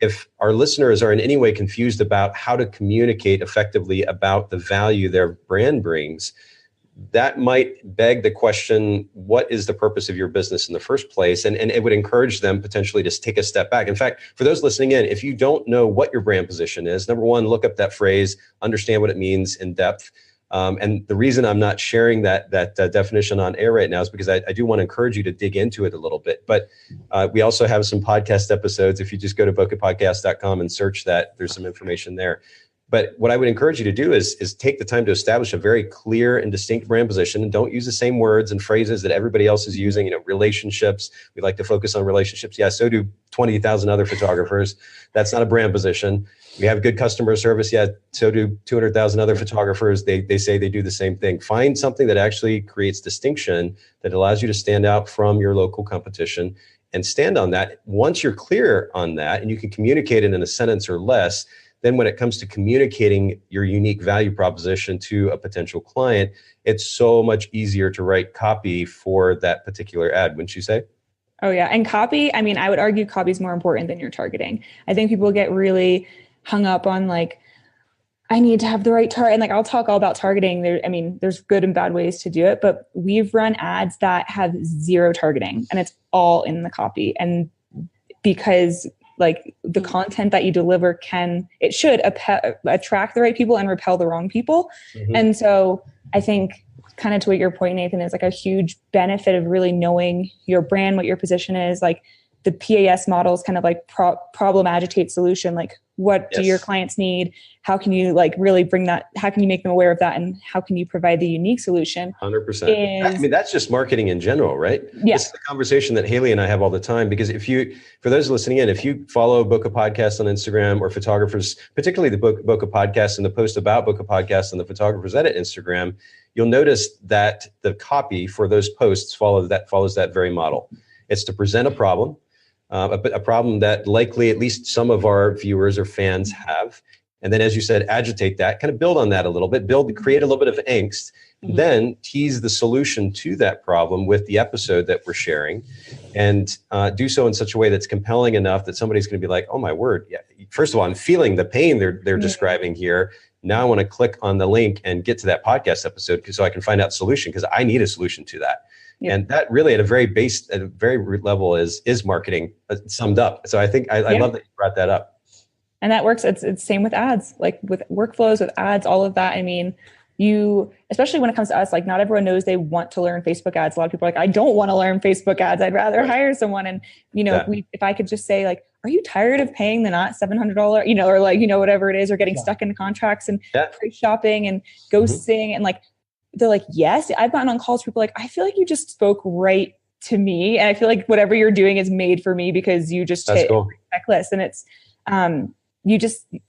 If our listeners are in any way confused about how to communicate effectively about the value their brand brings, that might beg the question, what is the purpose of your business in the first place? And it would encourage them potentially to take a step back. In fact, for those listening in, if you don't know what your brand position is, number 1, look up that phrase, understand what it means in depth. And the reason I'm not sharing that definition on air right now is because I do want to encourage you to dig into it a little bit. But we also have some podcast episodes. If you just go to bokehpodcast.com and search that, there's some information there. But what I would encourage you to do is take the time to establish a very clear and distinct brand position, and don't use the same words and phrases that everybody else is using. Relationships. We like to focus on relationships. Yeah, so do 20,000 other photographers. That's not a brand position. We have good customer service. Yeah, so do 200,000 other photographers. They say they do the same thing. Find something that actually creates distinction, that allows you to stand out from your local competition, and stand on that. Once you're clear on that and you can communicate it in a sentence or less, then when it comes to communicating your unique value proposition to a potential client, it's so much easier to write copy for that particular ad, wouldn't you say? Oh yeah. And copy, I mean, I would argue copy is more important than your targeting. I think people get really hung up on like, I need to have the right target. And like, I'll talk all about targeting. There's good and bad ways to do it, but we've run ads that have 0 targeting and it's all in the copy. And because like the content that you deliver should attract the right people and repel the wrong people. And so I think kind of to what your point, Nathan, is like a huge benefit of really knowing your brand, what your position is. Like the PAS model is kind of like problem, agitate, solution. Like what do your clients need? How can you like really bring that? How can you make them aware of that? And how can you provide the unique solution? 100%. I mean, that's just marketing in general, right? Yeah. This is the conversation that Haley and I have all the time, because for those listening in, if you follow Bokeh Podcast on Instagram, or photographers, particularly the Bokeh Podcast and the post about Bokeh Podcast on the Photographers Edit Instagram, you'll notice that the copy for those posts follows that very model. It's to present a problem. A problem that likely at least some of our viewers or fans have. And then, as you said, agitate that, kind of build on that a little bit, create a little bit of angst, then tease the solution to that problem with the episode that we're sharing, and do so in such a way that's compelling enough that somebody's going to be like, oh my word. Yeah. First of all, I'm feeling the pain they're describing here. Now I want to click on the link and get to that podcast episode so I can find out the solution, because I need a solution to that. Yep. And that really at a very root level is marketing summed up. So I think I love that you brought that up. And that works. It's same with ads, like with workflows, with ads, all of that. I mean, especially when it comes to us, like not everyone knows they want to learn Facebook ads. A lot of people are like, I don't want to learn Facebook ads. I'd rather hire someone. And, if I could just say like, are you tired of paying the not $700, or like, whatever it is, or getting stuck into contracts and price shopping and ghosting and like, they're like, yes. I've gotten on calls, people like, I feel like you just spoke right to me. And I feel like whatever you're doing is made for me because you just hit a checklist. And it's, I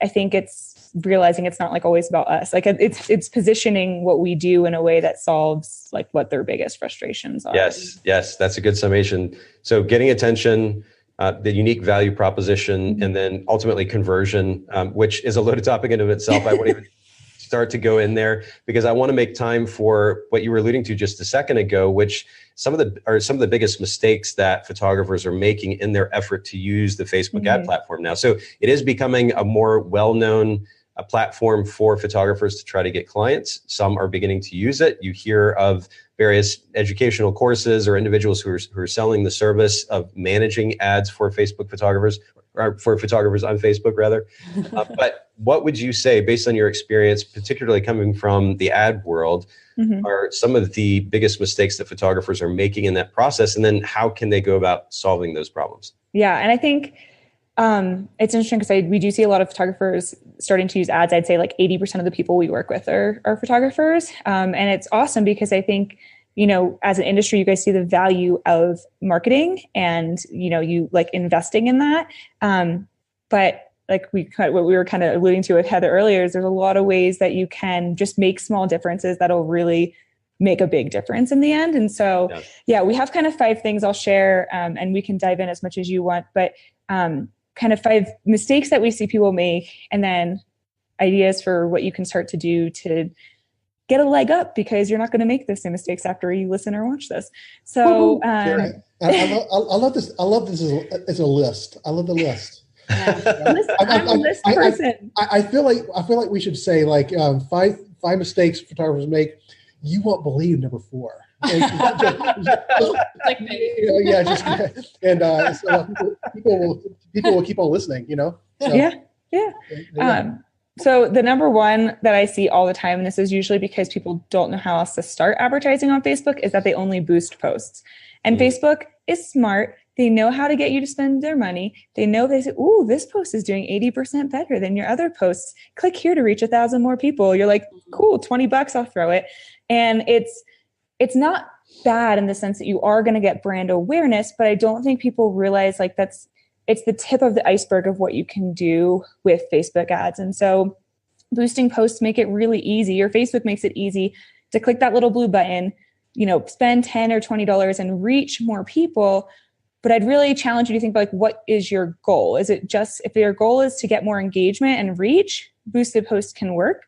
think it's realizing it's not like always about us. Like it's positioning what we do in a way that solves like what their biggest frustrations are. Yes. That's a good summation. So getting attention, the unique value proposition, and then ultimately conversion, which is a loaded topic in of itself. I won't even start to go in there because I want to make time for what you were alluding to just a second ago, which some of the biggest mistakes that photographers are making in their effort to use the Facebook ad platform now. So it is becoming a more well-known platform for photographers to try to get clients. Some are beginning to use it. You hear of various educational courses or individuals who are selling the service of managing ads for Facebook photographers, or for photographers on Facebook rather. But what would you say, based on your experience, particularly coming from the ad world, are some of the biggest mistakes that photographers are making in that process? And then how can they go about solving those problems? Yeah. And I think it's interesting because we do see a lot of photographers starting to use ads. I'd say like 80% of the people we work with are photographers. And it's awesome because I think, as an industry, you guys see the value of marketing and, you like investing in that. But like what we were kind of alluding to with Heather earlier is there's a lot of ways that you can just make small differences that'll really make a big difference in the end. And so, we have kind of 5 things I'll share, and we can dive in as much as you want, but kind of 5 mistakes that we see people make, and then ideas for what you can start to do to get a leg up, because you're not going to make the same mistakes after you listen or watch this. So I love this. I love this as a list. I love the list. I'm a list person. I feel like we should say like 5 mistakes photographers make. You won't believe number 4. So people will keep on listening. So the number one that I see all the time, and this is usually because people don't know how else to start advertising on Facebook, is that they only boost posts. And Facebook is smart. They know how to get you to spend their money. They know, they say, ooh, this post is doing 80% better than your other posts. Click here to reach 1,000 more people. You're like, cool, $20, I'll throw it. And it's not bad in the sense that you are going to get brand awareness, but I don't think people realize like it's the tip of the iceberg of what you can do with Facebook ads. And so boosting posts make it really easy, or Facebook makes it easy to click that little blue button, spend $10 or $20 and reach more people. But I'd really challenge you to think about like, what is your goal? Is it just, if your goal is to get more engagement and reach, boosted posts can work.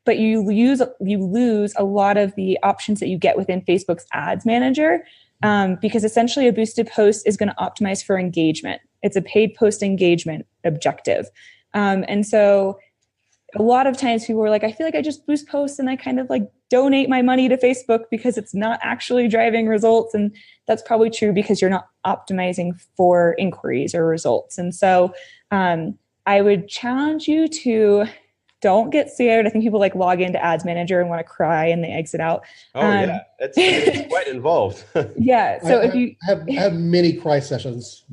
But you lose a lot of the options that you get within Facebook's ads manager. Because essentially a boosted post is going to optimize for engagement. It's a paid post engagement objective. And so a lot of times people are like, I feel like I just boost posts and I kind of like donate my money to Facebook because it's not actually driving results. And that's probably true because you're not optimizing for inquiries or results. And so I would challenge you to don't get scared. I think people like log into Ads Manager and want to cry and they exit out. It's quite involved. Yeah. So if you have many cry sessions,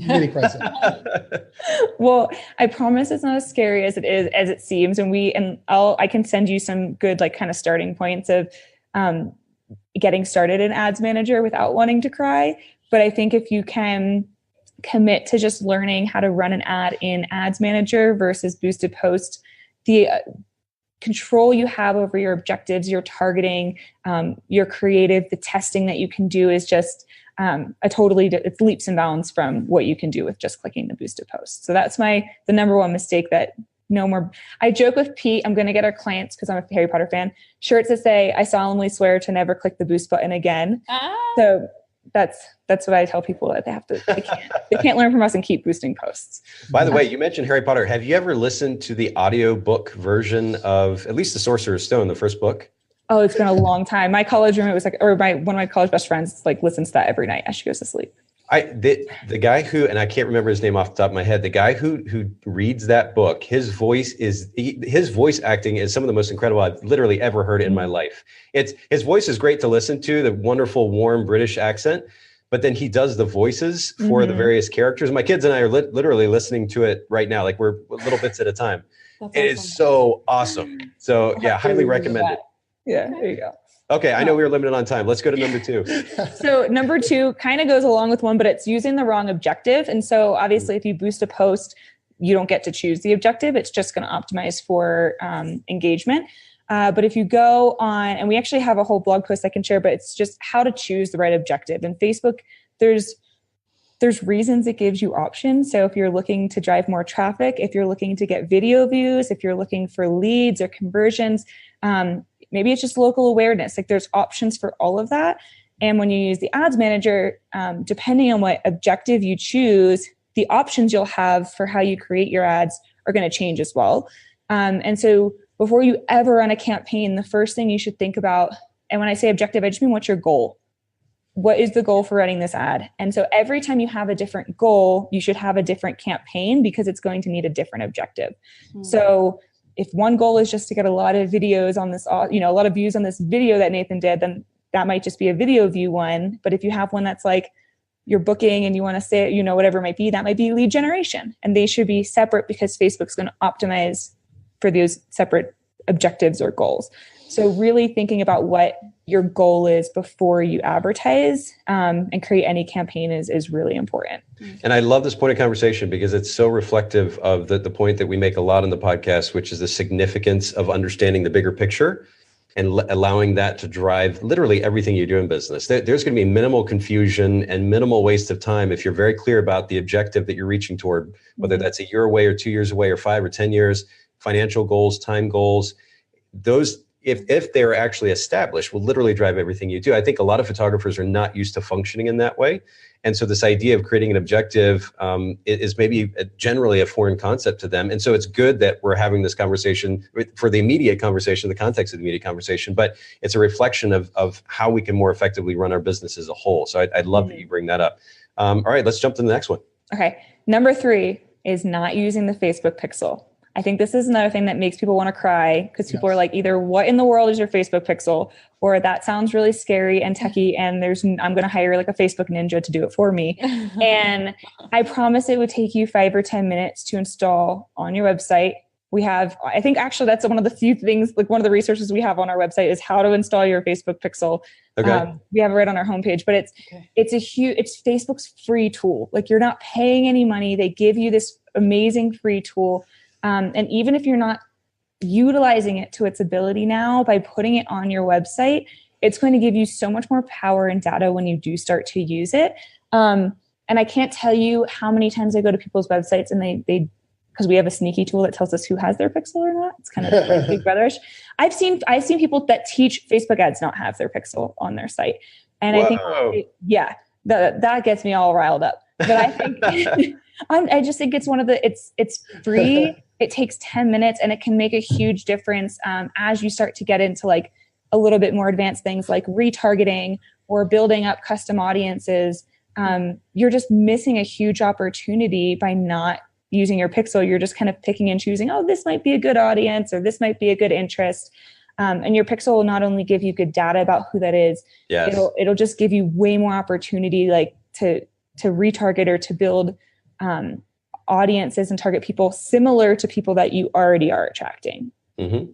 Well, I promise it's not as scary as it seems. And I can send you some good like kind of starting points of getting started in Ads Manager without wanting to cry. But I think if you can commit to just learning how to run an ad in Ads Manager versus boosted post, the control you have over your objectives, your targeting, your creative, the testing that you can do is just it's leaps and bounds from what you can do with just clicking the boosted post. So that's the number one mistake that no more. I joke with Pete, I'm going to get our clients, because I'm a Harry Potter fan, shirts that say, I solemnly swear to never click the boost button again. So that's what I tell people, that they can't learn from us and keep boosting posts. By the way, you mentioned Harry Potter. Have you ever listened to the audiobook version of at least The Sorcerer's Stone, the first book? Oh, it's been a long time. My college roommate was like, one of my college best friends like listens to that every night as she goes to sleep. The guy who, and I can't remember his name off the top of my head, the guy who reads that book, his voice acting is some of the most incredible I've literally ever heard in my life. His voice is great to listen to, the wonderful, warm British accent, but then he does the voices for the various characters. My kids and I are literally listening to it right now. Like, we're little bits at a time. It is so awesome. So yeah, highly recommend it. Yeah, there you go. Okay, I know we were limited on time. Let's go to number 2. So number 2 kind of goes along with 1, but it's using the wrong objective. And so obviously if you boost a post, you don't get to choose the objective. It's just going to optimize for engagement. But if you go on, and we actually have a whole blog post I can share, but it's just how to choose the right objective. And Facebook, there's reasons it gives you options. So if you're looking to drive more traffic, if you're looking to get video views, if you're looking for leads or conversions, maybe it's just local awareness. Like there's options for all of that. And when you use the ads manager, depending on what objective you choose, the options you'll have for how you create your ads are going to change as well. And so before you ever run a campaign, the first thing you should think about, and when I say objective, I just mean what's your goal? What is the goal for running this ad? And so every time you have a different goal, you should have a different campaign because it's going to need a different objective. Mm-hmm. So if one goal is just to get a lot of videos on this, a lot of views on this video that Nathan did, then that might just be a video view one. But if you have one that's like you're booking and you want to say, whatever it might be, that might be lead generation. And they should be separate because Facebook's going to optimize for those separate objectives or goals. So really thinking about what your goal is before you advertise and create any campaign is really important. And I love this point of conversation because it's so reflective of the point that we make a lot in the podcast, which is the significance of understanding the bigger picture and allowing that to drive literally everything you do in business. There's going to be minimal confusion and minimal waste of time if you're very clear about the objective that you're reaching toward, whether that's a year away or 2 years away or 5 or 10 years, financial goals, time goals. Those, if they're actually established, will literally drive everything you do. I think a lot of photographers are not used to functioning in that way. And so this idea of creating an objective is maybe generally a foreign concept to them. And so it's good that we're having this conversation for the immediate conversation, the context of the immediate conversation, but it's a reflection of how we can more effectively run our business as a whole. So I'd love that you bring that up. All right, let's jump to the next one. Okay. Number 3 is not using the Facebook pixel. I think this is another thing that makes people want to cry because people are like, either what in the world is your Facebook pixel, or that sounds really scary and techie and I'm going to hire like a Facebook ninja to do it for me. And I promise it would take you 5 or 10 minutes to install on your website. We have, I think actually that's one of the few things, like one of the resources we have on our website is how to install your Facebook pixel. Okay. We have it right on our homepage, but it's Facebook's free tool. Like you're not paying any money. They give you this amazing free tool. And even if you're not utilizing it to its ability now by putting it on your website, it's going to give you so much more power and data when you do start to use it. And I can't tell you how many times I go to people's websites and they because we have a sneaky tool that tells us who has their pixel or not. It's kind of like Big Brotherish. I've seen people that teach Facebook ads not have their pixel on their site. And I think, that gets me all riled up. But I think, I just think it's it's free. It takes 10 minutes and it can make a huge difference as you start to get into like a little bit more advanced things like retargeting or building up custom audiences. You're just missing a huge opportunity by not using your pixel. You're just kind of picking and choosing, this might be a good audience or this might be a good interest. And your pixel will not only give you good data about who that is, it'll just give you way more opportunity like to retarget or to build audiences and target people similar to people that you already are attracting. Mm-hmm.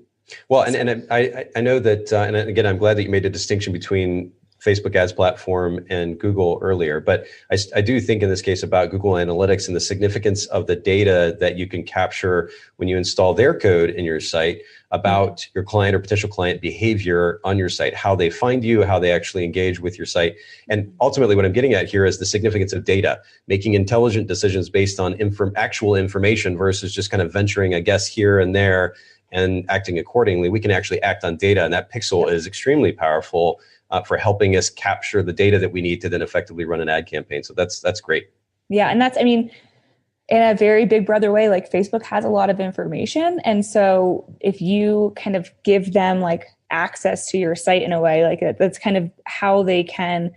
Well, and I know that, and again, I'm glad that you made a distinction between Facebook ads platform and Google earlier, but I do think in this case about Google Analytics and the significance of the data that you can capture when you install their code in your site about your client or potential client behavior on your site, how they find you, how they actually engage with your site. And ultimately what I'm getting at here is the significance of data, making intelligent decisions based on actual information versus just kind of venturing a guess here and there and acting accordingly. We can actually act on data, and that pixel is extremely powerful for helping us capture the data that we need to then effectively run an ad campaign. So that's great. Yeah. And that's, in a very big brother way, like Facebook has a lot of information. And so if you kind of give them like access to your site in a way, like that's kind of how they can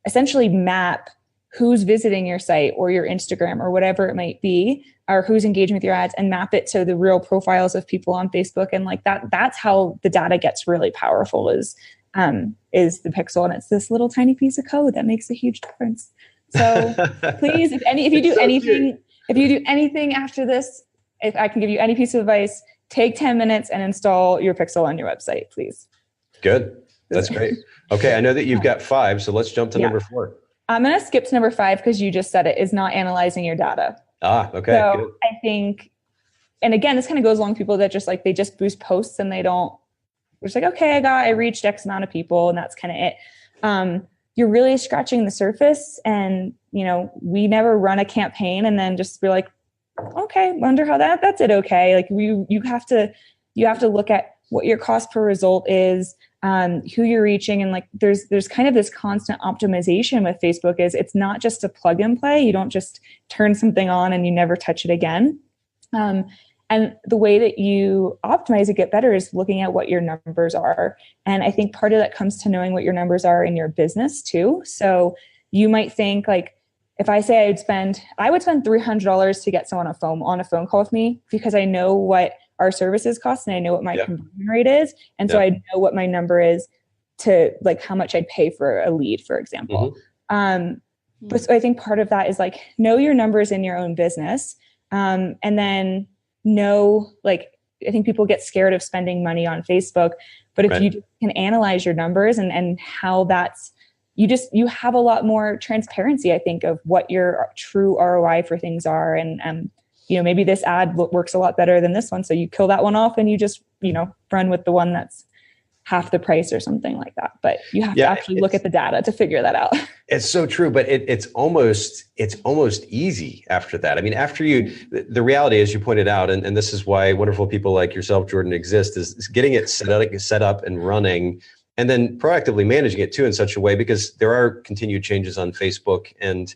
essentially map who's visiting your site or your Instagram or whatever it might be, or who's engaging with your ads, and map it to the real profiles of people on Facebook. And like that's how the data gets really powerful is the pixel. And it's this little tiny piece of code that makes a huge difference. So please, if you do anything after this, if I can give you any piece of advice, take 10 minutes and install your pixel on your website, please. Good. That's great. Okay. I know that you've got 5, so let's jump to number 4. I'm going to skip to number 5 because you just said it, is not analyzing your data. Okay. So good. I think, and again, this kind of goes along with people that just like, they just boost posts and they're just like, okay, I reached X amount of people and that's kind of it. You're really scratching the surface, and, we never run a campaign and then just be like, okay, wonder how that's it. Okay. Like you have to look at what your cost per result is, who you're reaching. And like, there's kind of this constant optimization with Facebook. Is it's not just a plug and play. You don't just turn something on and you never touch it again. And the way that you optimize it, get better, is looking at what your numbers are. And I think part of that comes to knowing what your numbers are in your business too. So you might think like, if I say I would spend $300 to get someone on a phone call with me, because I know what our services cost and I know what my conversion rate is. And so I know what my number is to like how much I'd pay for a lead, for example. But so I think part of that is like, know your numbers in your own business. And then know, like, I think people get scared of spending money on Facebook, but if you can analyze your numbers and how that's, you have a lot more transparency, I think, of what your true ROI for things are. And, maybe this ad works a lot better than this one. So you kill that one off and you just, run with the one that's half the price or something like that. But you have to actually look at the data to figure that out. It's so true, but it's almost easy after that. I mean, after the reality, as you pointed out, and this is why wonderful people like yourself, Jordan, exist, is getting it set up and running, and then proactively managing it too in such a way, because there are continued changes on Facebook and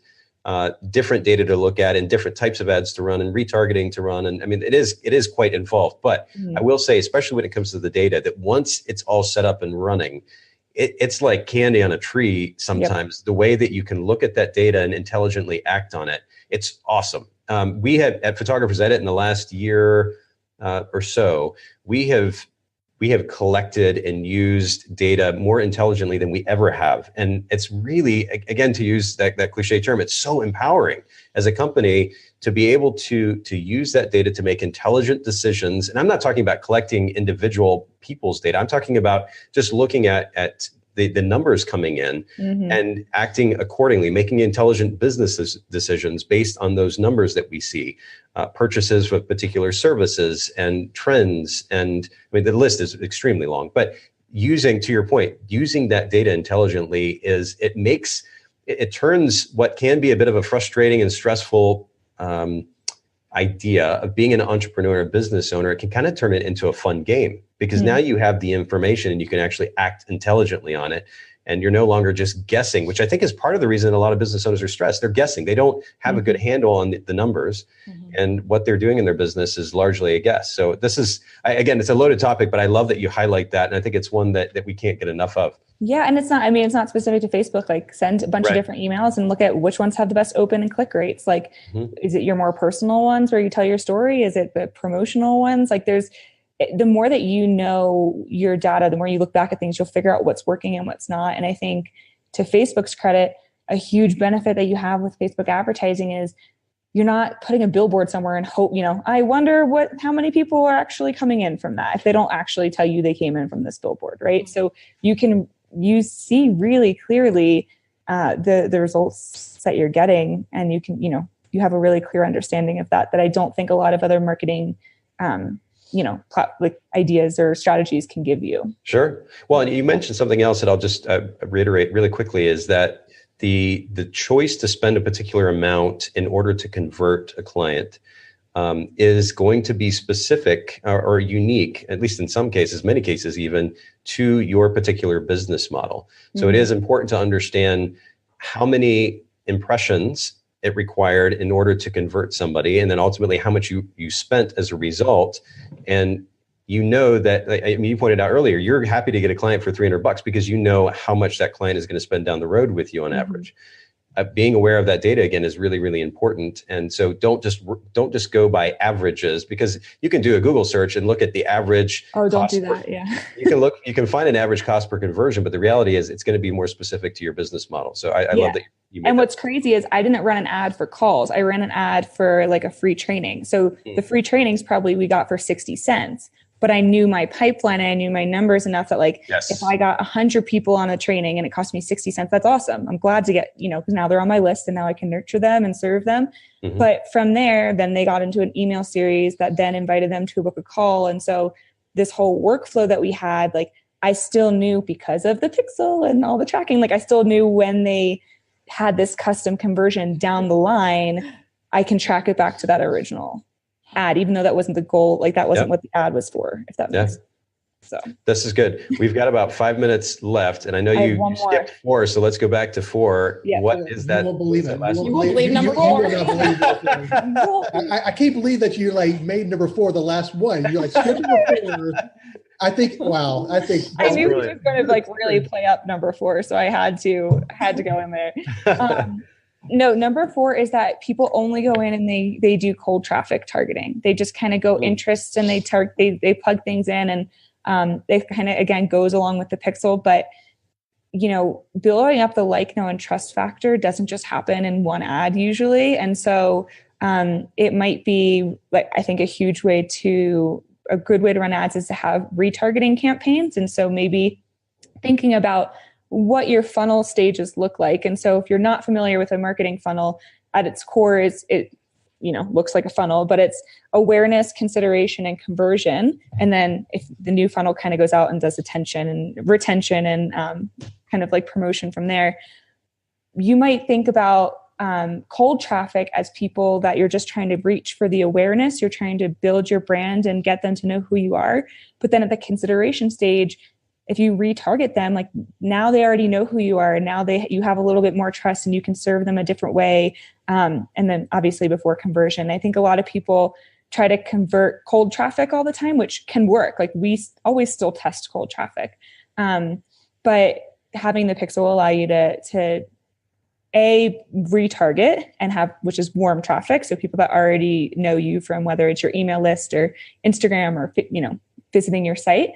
different data to look at and different types of ads to run and retargeting to run. And I mean, it is quite involved, but I will say, especially when it comes to the data, that once it's all set up and running, it's like candy on a tree sometimes. The way that you can look at that data and intelligently act on it, it's awesome. We have at Photographers Edit in the last year or so, we have collected and used data more intelligently than we ever have. And it's really, again, to use that cliche term, it's so empowering as a company to be able to use that data to make intelligent decisions. And I'm not talking about collecting individual people's data. I'm talking about just looking at the numbers coming in and acting accordingly, making intelligent business decisions based on those numbers that we see, purchases with particular services and trends. And I mean, the list is extremely long, but to your point, using that data intelligently it turns what can be a bit of a frustrating and stressful idea of being an entrepreneur, a business owner. It can kind of turn it into a fun game, because now you have the information and you can actually act intelligently on it. And you're no longer just guessing, which I think is part of the reason a lot of business owners are stressed. They're guessing. They don't have a good handle on the numbers, and what they're doing in their business is largely a guess. So this is, again, it's a loaded topic, but I love that you highlight that. And I think it's one that we can't get enough of. Yeah. And it's not specific to Facebook. Like, send a bunch of different emails and look at which ones have the best open and click rates. Like, is it your more personal ones where you tell your story? Is it the promotional ones? Like, the more that you know your data, the more you look back at things, you'll figure out what's working and what's not. And I think, to Facebook's credit, a huge benefit that you have with Facebook advertising is you're not putting a billboard somewhere and hope, I wonder how many people are actually coming in from that, if they don't actually tell you they came in from this billboard, right? So you see really clearly the results that you're getting, and you can, you have a really clear understanding of that I don't think a lot of other marketing like ideas or strategies can give you. Sure. Well, and you mentioned something else that I'll just reiterate really quickly, is that the choice to spend a particular amount in order to convert a client is going to be specific or unique, at least in some cases, many cases even, to your particular business model. So it is important to understand how many impressions it required in order to convert somebody, and then ultimately how much you spent as a result. And that, you pointed out earlier, you're happy to get a client for $300 because you know how much that client is going to spend down the road with you on average. Being aware of that data, again, is really, really important. And so don't just go by averages, because you can do a Google search and look at the average. Oh, don't do that. Yeah. You can find an average cost per conversion, but the reality is it's going to be more specific to your business model. So I love that you made And that. What's crazy is I didn't run an ad for calls. I ran an ad for like a free training. So the free trainings probably we got for 60 cents. but I knew my pipeline, and I knew my numbers enough that like, yes. if I got 100 people on a training and it cost me 60 cents, that's awesome. I'm glad to get, because now they're on my list and now I can nurture them and serve them. Mm-hmm. But from there, then they got into an email series that then invited them to book a call. And so this whole workflow that we had, like, I still knew because of the pixel and all the tracking, like I still knew when they had this custom conversion down the line, I can track it back to that original ad, even though that wasn't the goal. Like that wasn't what the ad was for, if that makes sense. So this is good. We've got about 5 minutes left, and I know you skipped 4, so let's go back to 4. Yeah. What is that? You won't believe it. You won't believe number 4. You will not believe it. I can't believe that you like made number 4 the last one. You're like, skip number 4. I think I knew he was going to like really play up number 4, so I had to go in there. No, number 4 is that people only go in and they do cold traffic targeting. They just kind of go interests and they plug things in, and they kind of again goes along with the pixel. But building up the like, know, and trust factor doesn't just happen in one ad usually, and so it might be like, I think a good way to run ads is to have retargeting campaigns. And so maybe thinking about what your funnel stages look like. And so if you're not familiar with a marketing funnel, at its core it looks like a funnel, but it's awareness, consideration, and conversion. And then if the new funnel kind of goes out and does attention and retention and kind of like promotion from there, you might think about cold traffic as people that you're just trying to reach for the awareness. You're trying to build your brand and get them to know who you are. But then at the consideration stage, if you retarget them, like now they already know who you are, and now you have a little bit more trust and you can serve them a different way. And then obviously before conversion, I think a lot of people try to convert cold traffic all the time, which can work. Like we always still test cold traffic. But having the pixel allow you to retarget and which is warm traffic. So people that already know you from whether it's your email list or Instagram or, visiting your site.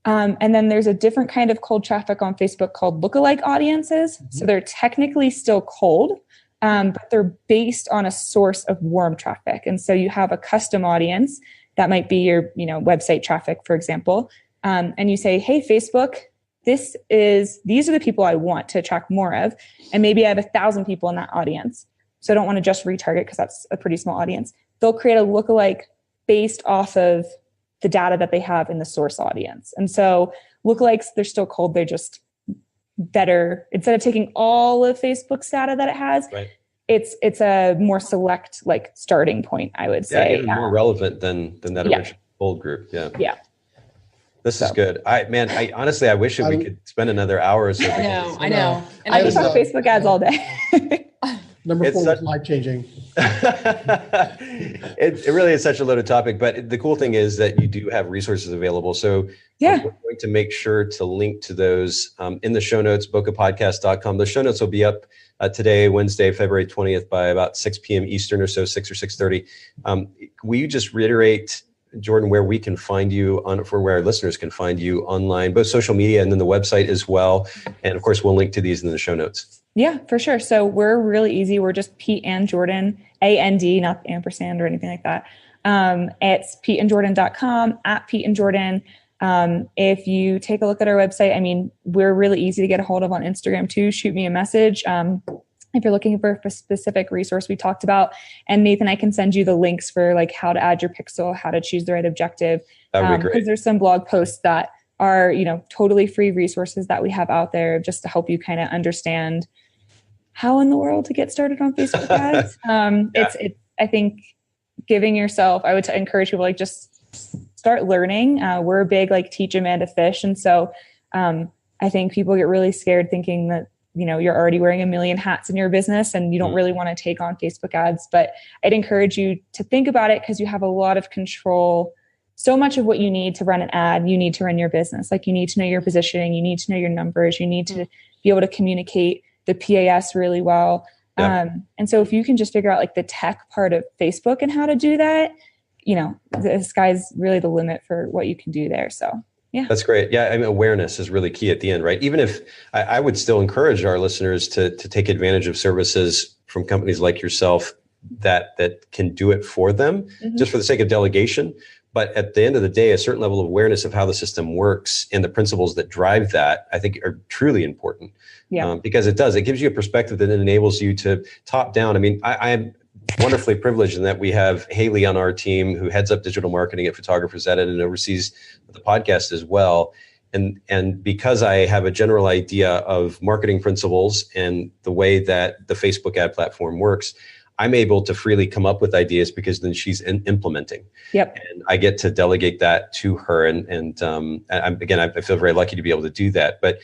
And then there's a different kind of cold traffic on Facebook called lookalike audiences. Mm-hmm. So they're technically still cold, but they're based on a source of warm traffic. And so you have a custom audience that might be your, website traffic, for example. And you say, hey, Facebook, these are the people I want to attract more of. And maybe I have 1,000 people in that audience. So I don't want to just retarget because that's a pretty small audience. They'll create a lookalike based off of the data that they have in the source audience. And so lookalikes, they're still cold. They're just better. Instead of taking all of Facebook's data that it has, right, it's a more select like starting point, I would say. Even more relevant than that original cold group. Yeah. Yeah. This is good. I honestly, I wish we could spend anher hour or so. I know. And I can talk Facebook ads all day. Number 4 is life-changing. It really is such a loaded topic, but the cool thing is that you do have resources available. So we're going to make sure to link to those in the show notes, bokehpodcast.com. The show notes will be up today, Wednesday, February 20th by about 6 p.m. Eastern or so, 6 or 6:30. Will you just reiterate, Jordan, where we can find you where our listeners can find you online, both social media and then the website as well. And of course, we'll link to these in the show notes. Yeah, for sure. So we're really easy. We're just Pete and Jordan, A-N-D, not ampersand or anything like that. It's peteandjordan.com, at Pete and Jordan. If you take a look at our website, we're really easy to get a hold of on Instagram too. Shoot me a message. If you're looking for a specific resource we talked about, and Nathan, I can send you the links for like how to add your pixel, how to choose the right objective. That would be great. Because there's some blog posts that are, totally free resources that we have out there just to help you kind of understand how in the world to get started on Facebook ads. It's I think giving yourself, I would encourage people like just start learning. We're a big like teach Amanda Fish. And so I think people get really scared thinking that, you're already wearing a million hats in your business and you don't really want to take on Facebook ads. But I'd encourage you to think about it because you have a lot of control. So much of what you need to run an ad, you need to run your business. Like you need to know your positioning, you need to know your numbers, you need to be able to communicate the PAS really well. Yeah. And so if you can just figure out like the tech part of Facebook and how to do that, the sky's really the limit for what you can do there. So yeah. That's great. Yeah. Awareness is really key at the end, right? Even if I would still encourage our listeners to take advantage of services from companies like yourself that can do it for them just for the sake of delegation. But at the end of the day, a certain level of awareness of how the system works and the principles that drive that, I think, are truly important. Yeah. Because it gives you a perspective that enables you to top down. I mean, I am wonderfully privileged in that we have Haley on our team who heads up digital marketing at Photographers Edit and oversees the podcast as well. And because I have a general idea of marketing principles and the way that the Facebook ad platform works, I'm able to freely come up with ideas because then she's implementing. Yep. And I get to delegate that to her. And I feel very lucky to be able to do that. But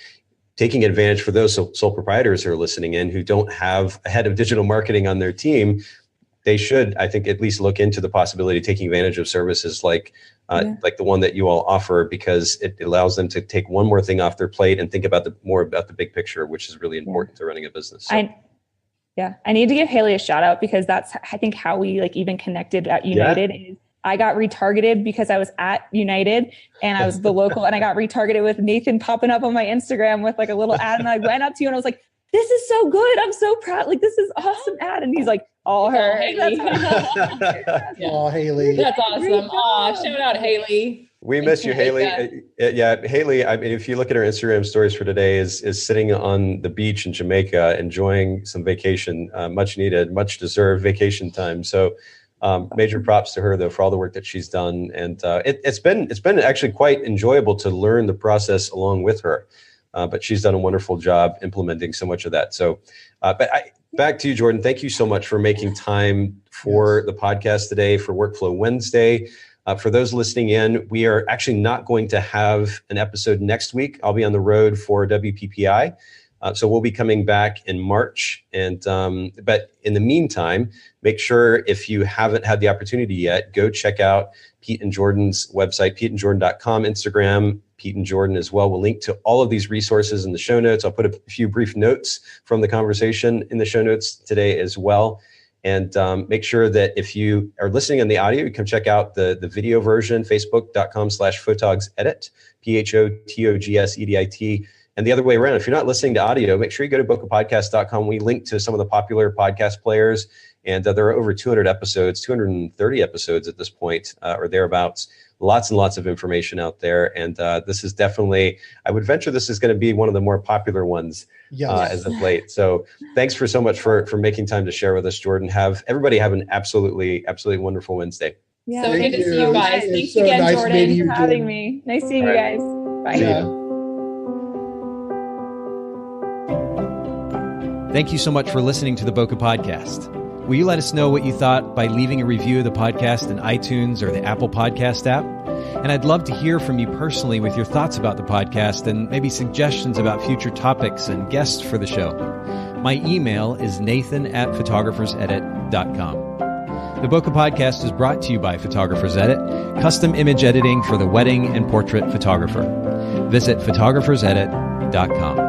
taking advantage for those sole proprietors who are listening in who don't have a head of digital marketing on their team, they should, I think, at least look into the possibility of taking advantage of services like the one that you all offer, because it allows them to take one more thing off their plate and think about more about the big picture, which is really important to running a business. So. I need to give Haley a shout out because that's, I think, how we even connected at United. Is I got retargeted because I was at United and I was the local, and I got retargeted with Nathan popping up on my Instagram with a little ad, and I went up to you and I was like, "This is so good! I'm so proud! This is awesome ad!" And he's like, "All her." Haley. Oh, Haley. That's awesome. Oh, shout out Haley. We miss you, Haley. Haley, I mean, if you look at her Instagram stories for today, is sitting on the beach in Jamaica, enjoying some vacation, much needed, much deserved vacation time. So major props to her, though, for all the work that she's done. And it's been actually quite enjoyable to learn the process along with her. But she's done a wonderful job implementing so much of that. So back to you, Jordan. Thank you so much for making time for the podcast today, for Workflow Wednesday. For those listening in, we are actually not going to have an episode next week. I'll be on the road for WPPI. So we'll be coming back in March. But in the meantime, make sure, if you haven't had the opportunity yet, go check out Pete and Jordan's website, peteandjordan.com, Instagram, Pete and Jordan as well. We'll link to all of these resources in the show notes. I'll put a few brief notes from the conversation in the show notes today as well. And make sure that if you are listening on the audio, you can check out the video version, facebook.com/photogsedit, PHOTOGSEDIT. And the other way around, if you're not listening to audio, make sure you go to bokehpodcast.com. We link to some of the popular podcast players. And there are over 200 episodes, 230 episodes at this point, or thereabouts. Lots and lots of information out there. And this is definitely, I would venture this is going to be one of the more popular ones as of late. So thanks so much for making time to share with us, Jordan. Everybody have an absolutely wonderful Wednesday. Yeah. So good to see you guys. Thanks so again, nice Jordan, for having me. Nice seeing you guys. Bye. Thank you so much for listening to the Bokeh Podcast. Will you let us know what you thought by leaving a review of the podcast in iTunes or the Apple Podcast app? And I'd love to hear from you personally with your thoughts about the podcast and maybe suggestions about future topics and guests for the show. My email is nathan@photographersedit.com. The Bokeh Podcast is brought to you by Photographers Edit, custom image editing for the wedding and portrait photographer. Visit photographersedit.com.